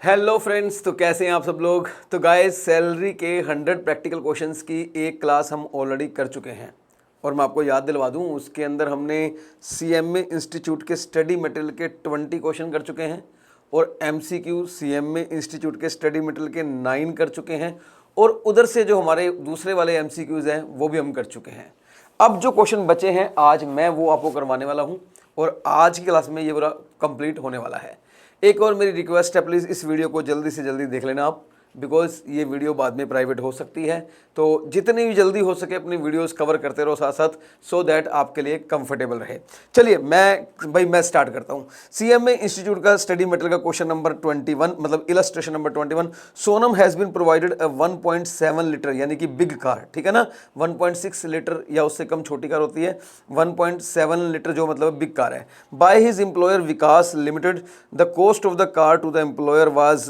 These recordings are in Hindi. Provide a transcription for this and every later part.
हेलो फ्रेंड्स, तो कैसे हैं आप सब लोग। तो गाइस, सैलरी के 100 प्रैक्टिकल क्वेश्चंस की एक क्लास हम ऑलरेडी कर चुके हैं और मैं आपको याद दिलवा दूं, उसके अंदर हमने सीएमए इंस्टीट्यूट के स्टडी मटेरियल के 20 क्वेश्चन कर चुके हैं और एमसीक्यू सीएमए इंस्टीट्यूट के स्टडी मटेरियल के 9 कर चुके हैं और उधर से जो हमारे दूसरे वाले एमसीक्यूज हैं वो भी हम कर चुके हैं। अब जो क्वेश्चन बचे हैं आज मैं वो आपको करवाने वाला हूँ और आज की क्लास में ये पूरा कंप्लीट होने वाला है। एक और मेरी रिक्वेस्ट है, प्लीज़ इस वीडियो को जल्दी से जल्दी देख लेना आप, बिकॉज ये वीडियो बाद में प्राइवेट हो सकती है। तो जितनी भी जल्दी हो सके अपनी वीडियोस कवर करते रहो साथ साथ, सो दैट आपके लिए कंफर्टेबल रहे। चलिए मैं स्टार्ट करता हूँ। सीएमए इंस्टीट्यूट का स्टडी मटेरियल का क्वेश्चन नंबर 21, मतलब illustration number 21। Sonam has been provided a 1.7 litre यानी कि बिग कार, ठीक है ना। 1.6 लीटर या उससे कम छोटी कार होती है, 1.7 लीटर जो मतलब बिग कार है। By his employer Vikas limited, the cost of the car to the employer was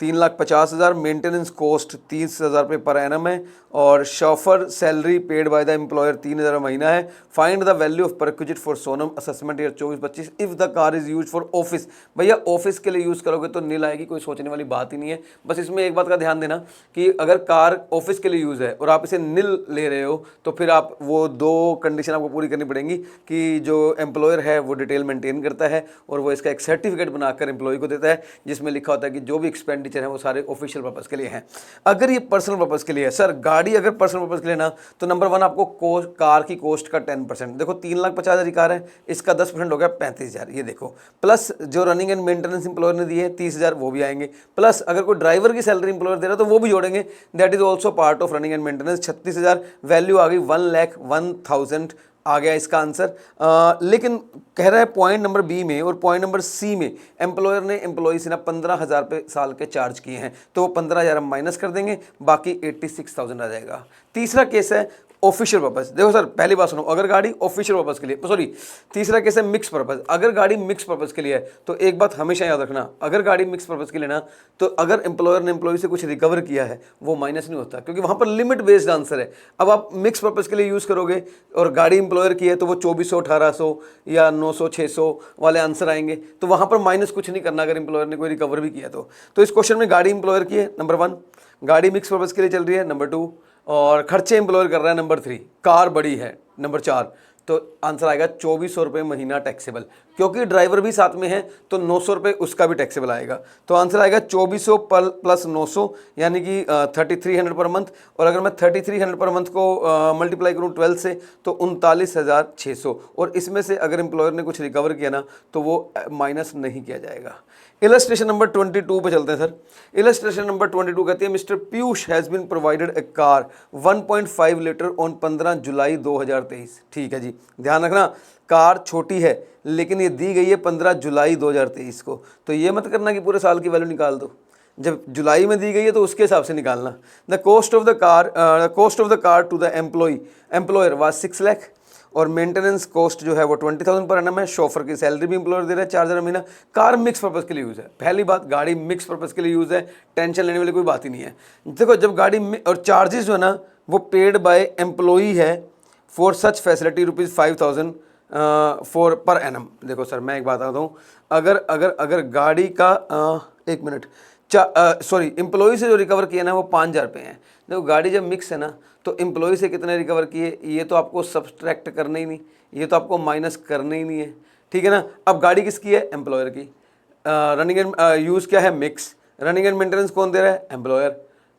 3,50,000। Maintenance cost 30,000 रुपये पर एनम है और chauffeur salary paid by the employer 3,000 महीना है। Find the value of perquisite for Sonam assessment year 24-25 if the car is use for office. भैया ऑफिस के लिए यूज़ करोगे तो नील आएगी, कोई सोचने वाली बात ही नहीं है। बस इसमें एक बात का ध्यान देना कि अगर कार ऑफिस के लिए यूज़ है और आप इसे नील ले रहे हो तो फिर आप वो दो कंडीशन आपको पूरी करनी पड़ेंगी कि जो एम्प्लॉयर है वो डिटेल मेंटेन करता है और वो इसका एक सर्टिफिकेट बनाकर एम्प्लॉय को देता है जिसमें लिखा होता है कि जो भी एक्सपेंडिचर है वो सारे ऑफिशियल पर्पस के लिए हैं। अगर ये पर्सनल पर्पस के लिए है, सर गाड़ी अगर पर्सनल पर्पस के लिए ना, तो नंबर 1 आपको कार की कॉस्ट का 10%, देखो 3,50,000 की कार है, इसका 10% हो गया 35,000, ये देखो। प्लस जो रनिंग एंड मेंटेनेंस एम्प्लॉयर ने दिए 30,000 वो भी आएंगे। प्लस अगर कोई ड्राइवर की सैलरी एम्प्लॉयर दे रहा है तो वो भी जोड़ेंगे, that is also part of running and maintenance. 36,000 value आ गई, 1,01,000 आ गया इसका आंसर। लेकिन कह रहा है पॉइंट नंबर बी में और पॉइंट नंबर सी में एम्प्लॉयर ने एम्प्लॉय से ना 15,000 रुपये साल के चार्ज किए हैं, तो वो 15,000 हम माइनस कर देंगे, बाकी 86,000 आ जाएगा। तीसरा केस है ऑफिशियल पर्पस। देखो सर, पहली बात सुनो, अगर गाड़ी ऑफिशियल पर्पस के लिए, सॉरी तीसरा केस है मिक्स पर्पस। अगर गाड़ी मिक्स पर्पस के लिए है तो एक बात हमेशा याद रखना, अगर गाड़ी मिक्स पर्पस के लिए ना, तो अगर एम्प्लॉयर ने एम्प्लॉय से कुछ रिकवर किया है वो माइनस नहीं होता, क्योंकि वहां पर लिमिट बेस्ड आंसर है। अब आप मिक्स पर्पस के लिए यूज करोगे और गाड़ी एम्प्लॉयर की है तो वो 2400, 1800 या 900, 600 वाले आंसर आएंगे, तो वहां पर माइनस कुछ नहीं करना अगर एम्प्लॉयर ने कोई रिकवर भी किया तो इस क्वेश्चन में गाड़ी एम्प्लॉयर की है नंबर 1, गाड़ी मिक्स पर्पस के लिए चल रही है नंबर 2, और खर्चे एम्प्लॉयर कर रहा है नंबर 3, कार बड़ी है नंबर 4, तो आंसर आएगा 2400 रुपये महीना टैक्सेबल। क्योंकि ड्राइवर भी साथ में है तो 900 रुपये उसका भी टैक्सेबल आएगा, तो आंसर आएगा 2400 प्लस 900 यानी कि 3300 पर मंथ। और अगर मैं 3300 पर मंथ को मल्टीप्लाई करूँ 12 से तो 39,600, और इसमें से अगर एम्प्लॉयर ने कुछ रिकवर किया ना तो वो माइनस नहीं किया जाएगा। इलस्ट्रेशन नंबर 22 पे चलते हैं सर। इलस्ट्रेशन नंबर 22 कहती है mister Piyush has been provided a car 1.5 litre on 15 July 2023। ठीक है जी, ध्यान रखना कार छोटी है लेकिन ये दी गई है 15 जुलाई 2023 को, तो ये मत करना कि पूरे साल की वैल्यू निकाल दो, जब जुलाई में दी गई है तो उसके हिसाब से निकालना। The cost of the car to the employer was 6 lakh और मेंटेनेंस कॉस्ट जो है वो 20,000 पर एनम है। शॉफर की सैलरी भी एम्प्लॉयर दे रहा है 4,000 महीना। कार मिक्स पर्पस के लिए यूज़ है। पहली बात, गाड़ी मिक्स पर्पस के लिए यूज़ है, टेंशन लेने वाली कोई बात ही नहीं है। देखो जब गाड़ी और चार्जेस जो है ना वो पेड बाय एम्प्लॉई है for such facility ₹5,000 for per annum. देखो सर मैं एक बात आता हूँ, अगर गाड़ी का एक मिनट, सॉरी एम्प्लॉई से जो रिकवर किया ना वो 5,000 रुपये हैं। देखो गाड़ी जब मिक्स है ना तो एम्प्लॉई से कितने रिकवर किए ये तो आपको सब्सट्रैक्ट करना ही नहीं, ये तो आपको माइनस करना ही नहीं है, ठीक है ना। अब गाड़ी किसकी है? एम्प्लॉयर की। रनिंग एंड यूज़ क्या है? मिक्स। रनिंग एंड मेंटेनेंस कौन दे रहा है? एम्प्लॉयर,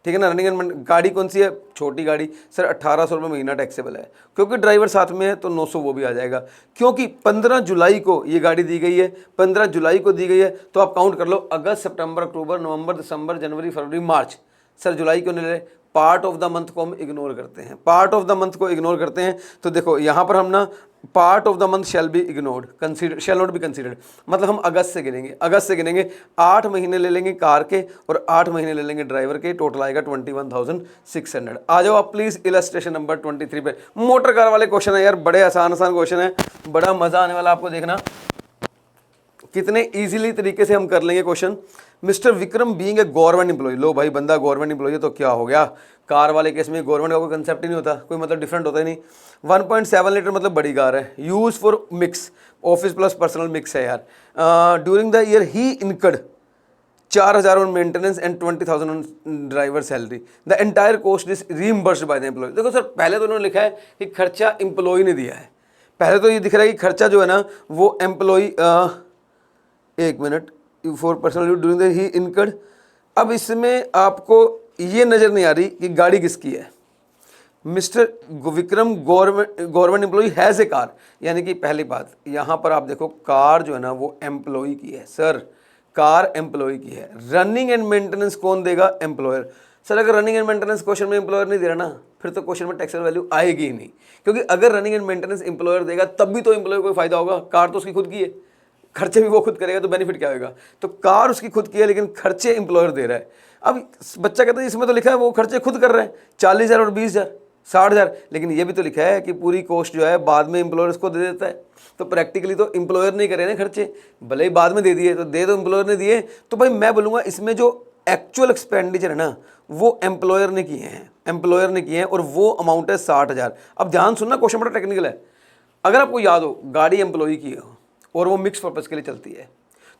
ठीक है ना। रनिंग एंड गाड़ी कौन सी है? छोटी गाड़ी। सर 1,800 रुपये महीना टैक्सेबल है, क्योंकि ड्राइवर साथ में है तो 900 वो भी आ जाएगा। क्योंकि 15 जुलाई को ये गाड़ी दी गई है, 15 जुलाई को दी गई है तो आप काउंट कर लो अगस्त, सितंबर, अक्टूबर, नवंबर, दिसंबर, जनवरी, फरवरी, मार्च। सर जुलाई क्यों नहीं ले? पार्ट ऑफ द मंथ को हम इग्नोर करते हैं, पार्ट ऑफ द मंथ को इग्नोर करते हैं। तो देखो यहाँ पर हम ना part of the month shall be ignored, consider shell not be considered, मतलब हम अगस्त से गिनेंगे 8 महीने ले लेंगे कार के और 8 महीने ले लेंगे ड्राइवर के, टोटल आएगा 21,600। आ जाओ आप प्लीज इलस्ट्रेशन नंबर 23 पे। मोटर कार वाले क्वेश्चन है यार, बड़े आसान क्वेश्चन है, बड़ा मजा आने वाला आपको देखना कितने इजीली तरीके से हम कर लेंगे question. Mister Vikram being a government employee, लो भाई बंदा गवर्नमेंट एम्प्लॉय है तो क्या हो गया, कार वाले केस में गवर्नमेंट का कोई कंसेप्ट ही नहीं होता, कोई मतलब डिफरेंट होता ही नहीं। 1.7 लीटर मतलब बड़ी कार है, use for mix, office plus personal mix है यार। During the year he incurred 4,000 on maintenance and 20,000 on driver salary, the entire cost is reimbursed by the employer. देखो सर, पहले तो उन्होंने लिखा है कि खर्चा एम्प्लॉय ने दिया है। पहले तो ये दिख रहा है कि खर्चा जो है ना वो एम्प्लॉय, एक minute, for personal during the he incurred. अब इसमें आपको ये नज़र नहीं आ रही कि गाड़ी किसकी है। Mister Vikram government employ has a car, यानी कि पहली बात यहाँ पर आप देखो कार जो है ना वो एम्प्लॉय की है। सर कार एम्प्लॉय की है। रनिंग एंड मेंटेनेंस कौन देगा? एम्प्लॉयर। सर अगर रनिंग एंड मेंटेनेंस क्वेश्चन में एम्प्लॉयर नहीं दे रहा ना, फिर तो क्वेश्चन में टैक्सेबल वैल्यू आएगी ही नहीं, क्योंकि अगर रनिंग एंड मेंटेनेंस एम्प्लॉयर देगा तब भी तो एम्प्लॉयर को फायदा होगा। कार तो उसकी खुद की है, खर्चे भी वो खुद करेगा, तो बेनिफिट क्या होगा? तो कार उसकी खुद की है लेकिन खर्चे एम्प्लॉयर दे रहा है। अब बच्चा कहता है इसमें तो लिखा है वो खर्चे खुद कर रहे हैं 40,000 और 20,000 60,000, लेकिन ये भी तो लिखा है कि पूरी कॉस्ट जो है बाद में एम्प्लॉयर उसको दे देता है। तो प्रैक्टिकली तो एम्प्लॉयर नहीं करे ना खर्चे, भले ही बाद में दे दिए तो दे, तो एम्प्लॉयर ने दिए। तो भाई मैं बोलूँगा इसमें जो एक्चुअल एक्सपेंडिचर है ना वो एम्प्लॉयर ने किए हैं, एम्प्लॉयर ने किए हैं, और वो अमाउंट है 60,000। अब ध्यान सुनना, क्वेश्चन बड़ा टेक्निकल है। अगर आपको याद हो गाड़ी एम्प्लॉय की हो और वो मिक्स पर्पज़ के लिए चलती है,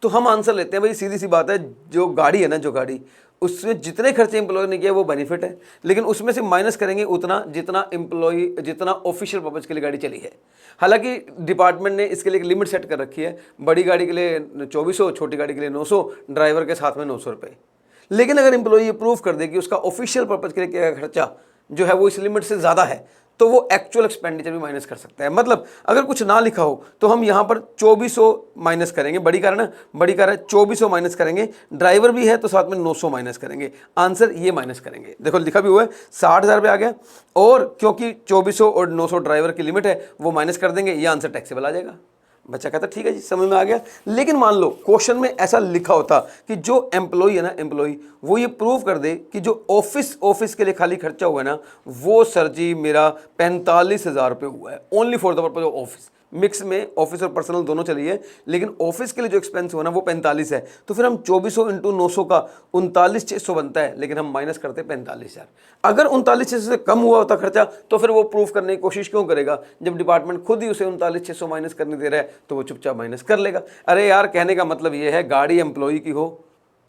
तो हम आंसर लेते हैं भाई सीधी सी बात है, जो गाड़ी है ना, जो गाड़ी, उसमें जितने खर्चे एम्प्लॉय ने किया वो बेनिफिट है, लेकिन उसमें से माइनस करेंगे उतना जितना ऑफिशियल पर्पज़ के लिए गाड़ी चली है। हालांकि डिपार्टमेंट ने इसके लिए एक लिमिट सेट कर रखी है, बड़ी गाड़ी के लिए 2400, छोटी गाड़ी के लिए 900, ड्राइवर के साथ में 900 रुपये। लेकिन अगर एम्प्लॉय ये प्रूव कर दे कि उसका ऑफिशियल पर्पज़ के लिए किया खर्चा जो है वो इस लिमिट से ज़्यादा है, तो वो एक्चुअल एक्सपेंडिचर भी माइनस कर सकता है। मतलब अगर कुछ ना लिखा हो तो हम यहाँ पर 2400 माइनस करेंगे, बड़ी कार है ना, बड़ी कार है, 2400 माइनस करेंगे, ड्राइवर भी है तो साथ में 900 माइनस करेंगे, आंसर ये माइनस करेंगे। देखो लिखा भी हुआ है 60,000 रुपये आ गया, और क्योंकि 2400 और 900 ड्राइवर की लिमिट है वो माइनस कर देंगे, ये आंसर टैक्सेबल आ जाएगा। बच्चा कहता ठीक है जी, समझ में आ गया। लेकिन मान लो क्वेश्चन में ऐसा लिखा होता कि जो एम्प्लॉय है ना, एम्प्लॉय वो ये प्रूव कर दे कि जो ऑफिस के लिए खाली खर्चा हुआ है ना, वो सर जी मेरा 45,000 रुपये हुआ है, only for the purpose of office. Mix में ऑफिस और पर्सनल दोनों चली है, लेकिन ऑफिस के लिए जो एक्सपेंस हुआ ना वो 45 है, तो फिर हम 2400 इंटू 900 का 39,600 बनता है, लेकिन हम माइनस करते 45,000। अगर 39,600 से कम हुआ होता खर्चा तो फिर वो प्रूफ करने की कोशिश क्यों करेगा? जब डिपार्टमेंट खुद ही उसे 39,600 माइनस करने दे रहा है तो वो चुपचाप माइनस कर लेगा। अरे यार, कहने का मतलब ये है गाड़ी एम्प्लॉय की हो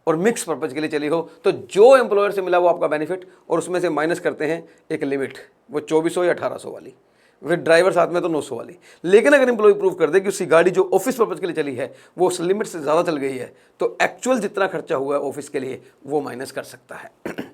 और मिक्स पर्पज के लिए चली हो तो जो एम्प्लॉयर से मिला वो आपका बेनिफिट, और उसमें से माइनस करते हैं एक लिमिट, वो 2400 या 1800 वाली, फिर ड्राइवर साथ में तो 900 वाली। लेकिन अगर एम्प्लॉय प्रूव कर दे कि उसकी गाड़ी जो ऑफिस पर्पज के लिए चली है वो उस लिमिट से ज़्यादा चल गई है, तो एक्चुअल जितना खर्चा हुआ है ऑफिस के लिए वो माइनस कर सकता है।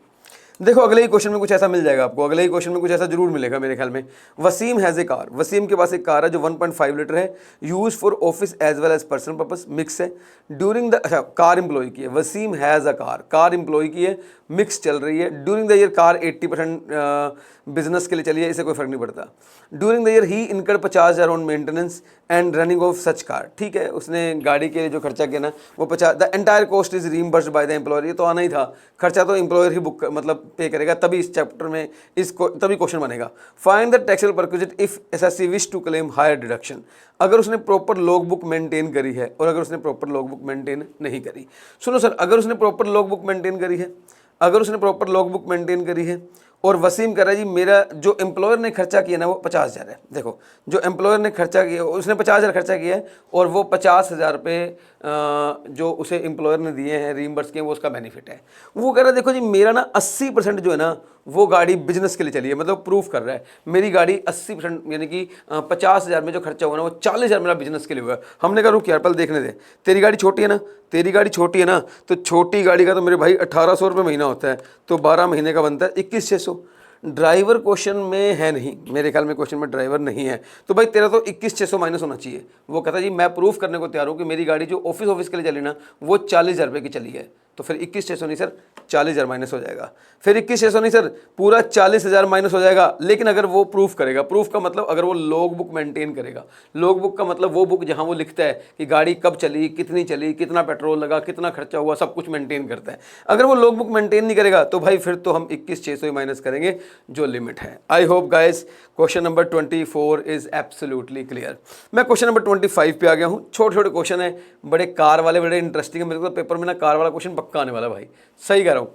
देखो अगले ही क्वेश्चन में कुछ ऐसा मिल जाएगा आपको, अगले ही क्वेश्चन में कुछ ऐसा जरूर मिलेगा मेरे ख्याल में। Wasim has a car, Wasim के पास एक कार है जो 1.5 लीटर है, use for office as well as personal purpose, mix है। ड्यूरिंग द, अच्छा कार एम्प्लॉय की है, Wasim has a car, car employee की है, मिक्स चल रही है। During the year car 80% business के लिए चली है, इससे कोई फर्क नहीं पड़ता। During the year he incurred 50,000 on maintenance and running of such car, ठीक है, उसने गाड़ी के लिए जो खर्चा किया ना वो 50, the entire cost is reimbursed by the employer, ये तो आना ही था, खर्चा तो एम्प्लॉयर ही बुक मतलब पे करेगा, तभी इस चैप्टर में तभी क्वेश्चन बनेगा। Find the taxable perquisite if SSC wish to claim higher deduction, अगर उसने प्रॉपर लॉग बुक मेंटेन करी है और अगर उसने प्रॉपर लॉग बुक मेंटेन नहीं करी। सुनो सर, अगर उसने प्रॉपर लॉग बुक मेंटेन करी है, अगर उसने प्रॉपर लॉग बुक मेंटेन करी है और वसीम कह रहा है जी मेरा जो एम्प्लॉयर ने खर्चा किया ना वो 50,000 है। देखो जो एम्प्लॉयर ने खर्चा किया, उसने 50,000 खर्चा किया है और वो 50,000 रुपये जो उसे एम्प्लॉयर ने दिए हैं रीइंबर्स किए, वो उसका बेनिफिट है। वो कह रहा है देखो जी मेरा ना 80% जो है ना वो गाड़ी बिजनेस के लिए चली है, मतलब प्रूफ कर रहा है मेरी गाड़ी 80% यानी कि 50,000 में जो खर्चा हुआ ना वो 40,000 मेरा बिजनेस के लिए हुआ है। हमने कहा रुक यार पहले देखने दे, तेरी गाड़ी छोटी है ना, तेरी गाड़ी छोटी है ना, तो छोटी गाड़ी का तो मेरे भाई 1,800 रुपये महीना होता है, तो 12 महीने का बनता है 21,600। ड्राइवर क्वेश्चन में है नहीं, मेरे ख्याल में क्वेश्चन में ड्राइवर नहीं है, तो भाई तेरा तो 21,600 माइनस होना चाहिए। वो कहता जी मैं प्रूफ करने को तैयार हूँ कि मेरी गाड़ी जो ऑफिस के लिए चली ना वो 40,000 रुपये की चली है, तो फिर 21,600 नहीं सर 40,000 माइनस हो जाएगा, फिर 21,600 नहीं सर पूरा 40,000 माइनस हो जाएगा। लेकिन अगर वो प्रूफ करेगा, प्रूफ का मतलब अगर वो लॉग बुक मेंटेन करेगा, लॉग बुक का मतलब वो बुक जहाँ वो लिखता है कि गाड़ी कब चली, कितना पेट्रोल लगा, कितना खर्चा हुआ, सब कुछ मेंटेन करता है। अगर वो लॉग बुक मेंटेन नहीं करेगा तो भाई फिर तो हम 21,600 ही माइनस करेंगे जो लिमिट है। I hope guys question number 24 is absolutely clear. मैं क्वेश्चन नंबर 25 पे आ गया हूँ। छोटे छोटे क्वेश्चन है, बड़े कार वाले, बड़े इंटरेस्टिंग है। मेरे को पेपर में ना कार वाला क्वेश्चन पक्का आने वाला भाई, सही कह रहा हूँ।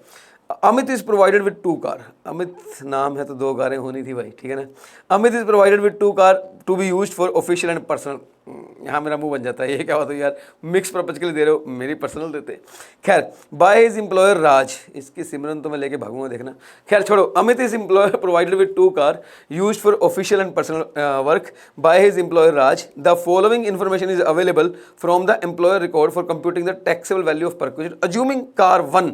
Amit is provided with 2 car. Amit नाम है तो 2 कारें होनी थी भाई, ठीक है ना। Amit is provided with 2 car to be used for official and personal. यहाँ मेरा मुंह बन जाता है, ये क्या बात है यार, मिक्स पर्पज के लिए दे रहे हो, मेरी पर्सनल देते। खैर, बाय हिज एम्प्लॉयर राज, इसकी सिमरन तो मैं लेके भागूंगा देखना। खैर छोड़ो, Amit is employer provided with 2 car used for official and personal work by his employer Raj. The following information is available from the employer record for computing the taxable value of perquisite assuming car 1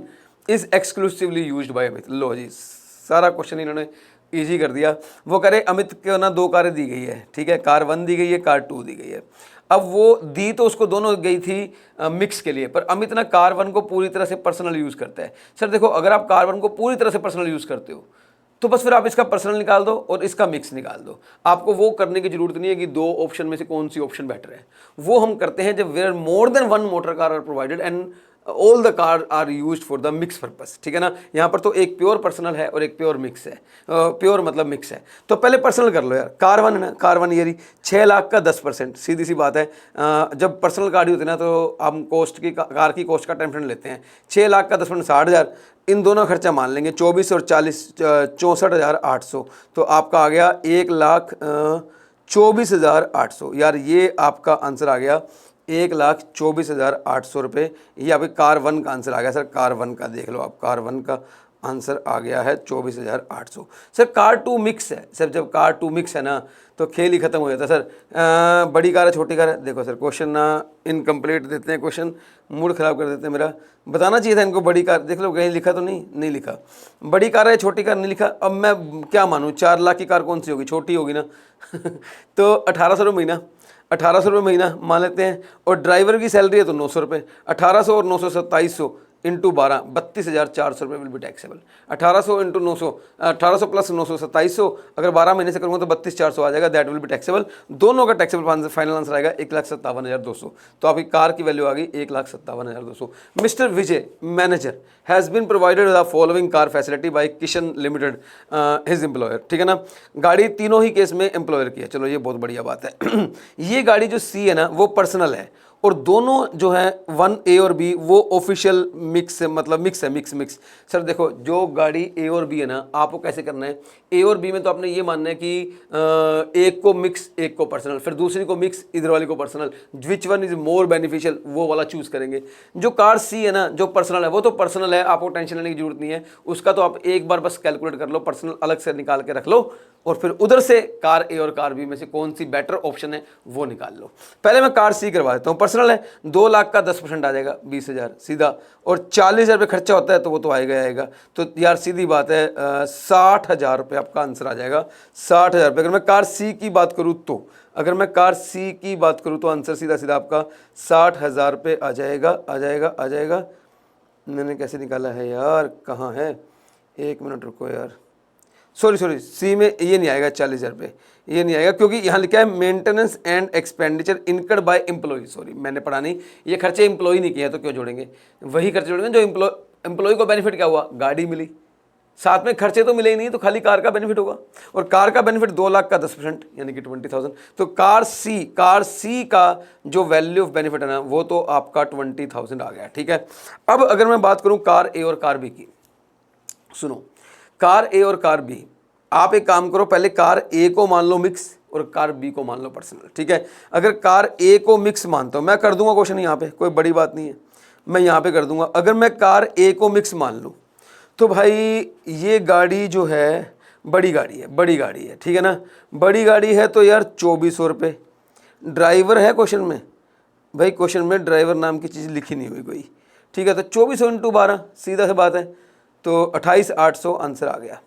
is exclusively used by Amit. लो जी, सारा क्वेश्चन इन्होंने इजी कर दिया। वो करे अमित को ना 2 कारें दी गई है, ठीक है, कार 1 दी गई है, कार 2 दी गई है। अब वो दी तो उसको दोनों गई थी मिक्स के लिए, पर अमित ना कार 1 को पूरी तरह से पर्सनल यूज़ करता है। सर देखो, अगर आप कार 1 को पूरी तरह से पर्सनल यूज़ करते हो तो बस फिर आप इसका पर्सनल निकाल दो और इसका मिक्स निकाल दो। आपको वो करने की जरूरत नहीं है कि 2 ऑप्शन में से कौन सी ऑप्शन बेटर है। वो हम करते हैं जब where more than 1 motor car are provided and all the car are used for the mix purpose, ठीक है ना। यहाँ पर तो एक प्योर पर्सनल है और एक प्योर मिक्स है, प्योर मतलब मिक्स है। तो पहले पर्सनल कर लो यार। कार 1 है ना, कार 1 ये 6 लाख का 10%, सीधी सी बात है। जब पर्सनल गाड़ी होती है ना तो हम कॉस्ट की कार की कॉस्ट का 10% लेते हैं। 6 लाख का 10% 60,000, इन दोनों खर्चा मान लेंगे 24 और 40 64,800। तो आपका आ गया 1,24,800। यार ये आपका आंसर आ गया 1,24,800 रुपये। ये आपके कार 1 का आंसर आ गया। सर कार 1 का देख लो आप, कार 1 का आंसर आ गया है 24,800। सर कार 2 मिक्स है। सर जब कार 2 मिक्स है ना तो खेल ही खत्म हो जाता है सर। बड़ी कार है छोटी कार है, देखो सर क्वेश्चन ना इनकम्प्लीट देते हैं, क्वेश्चन मूड ख़राब कर देते हैं मेरा। बताना चाहिए था इनको बड़ी कार, देख लो कहीं लिखा तो नहीं लिखा। बड़ी कार है छोटी कार नहीं लिखा। अब मैं क्या मानूँ, 4 लाख की कार कौन सी होगी, छोटी होगी ना। तो 1,800 रुपये महीना, 1,800 रुपये महीना मान लेते हैं। और ड्राइवर की सैलरी है तो 900 रुपये, 1,800 और 900 2700 इंटू 12 32,400 रुपये will be taxable. 1,800 into 900, 1,800 plus 900 2700, अगर 12 महीने से करूँगा तो 32,400 आ जाएगा, दैट विल बी टैक्सेबल। दोनों का टैक्सेबल फाइनल आंसर आएगा 1,57,200। तो आपकी कार की वैल्यू आ गई 1,57,200। Mister Vijay manager has been provided the following car facility by Kishan limited his employer, ठीक है ना। गाड़ी तीनों ही केस में एम्प्लॉयर की है, चलो ये बहुत बढ़िया बात है। ये गाड़ी जो सी है ना वो पर्सनल है, और दोनों जो है 1A और B वो ऑफिशियल मिक्स, मतलब मिक्स है, मिक्स। सर देखो, जो गाड़ी A और B है ना, आपको कैसे करना है, A और B में तो आपने ये मानना है कि एक को मिक्स एक को पर्सनल, फिर दूसरी को मिक्स इधर वाली को personal, which one is more beneficial वो वाला चूज करेंगे। जो कार C है ना जो पर्सनल है वो तो पर्सनल है, आपको टेंशन लेने की जरूरत नहीं है उसका। तो आप एक बार बस कैलकुलेट कर लो, पर्सनल अलग से निकाल के रख लो और फिर उधर से कार A और कार B में से कौन सी बेटर ऑप्शन है वो निकाल लो। पहले मैं कार C करवा देता हूँ। पर्सनल है, 2 लाख का 10% आ जाएगा 20,000 सीधा, और 40,000 रुपये खर्चा होता है तो वो तो आएगा। तो यार सीधी बात है 60,000 रुपये आपका आंसर आ जाएगा, 60,000 रुपये। अगर मैं कार C की बात करूँ तो, अगर मैं कार C की बात करूँ तो आंसर सीधा आपका 60,000 रुपये आ जाएगा। मैंने कैसे निकाला है यार, कहाँ है, 1 मिनट रुको यार, सॉरी सी में ये नहीं आएगा 40,000 रुपये, ये नहीं आएगा क्योंकि यहाँ लिखा है maintenance and expenditure incurred by employee. Sorry मैंने पढ़ा नहीं, ये खर्चे एम्प्लॉय नहीं किए हैं तो क्यों जोड़ेंगे, वही खर्चे जोड़ेंगे जो एम्प्लॉय को बेनिफिट क्या हुआ, गाड़ी मिली, साथ में खर्चे तो मिले ही नहीं, तो खाली कार का बेनिफिट होगा। और कार का बेनिफिट 2 लाख का 10% यानी कि 20,000। तो कार सी का जो वैल्यू ऑफ बेनिफिट है ना वो तो आपका 20,000 आ गया, ठीक है। अब अगर मैं बात करूँ कार ए और कार बी की, सुनो, कार ए और कार बी, आप एक काम करो, पहले कार ए को मान लो मिक्स और कार बी को मान लो पर्सनल, ठीक है। अगर कार ए को मिक्स मानता हूँ, मैं कर दूंगा क्वेश्चन यहाँ पे, कोई बड़ी बात नहीं है, मैं यहाँ पे कर दूंगा। अगर मैं कार ए को मिक्स मान लूँ तो भाई ये गाड़ी जो है बड़ी गाड़ी है, ठीक है ना। बड़ी गाड़ी है तो यार 2,400 रुपये। ड्राइवर है क्वेश्चन में, भाई क्वेश्चन में ड्राइवर नाम की चीज़ लिखी नहीं हुई कोई, ठीक है। तो 2400 इंटू 12 सीधा सी बात है, तो 28,800 आंसर आ गया।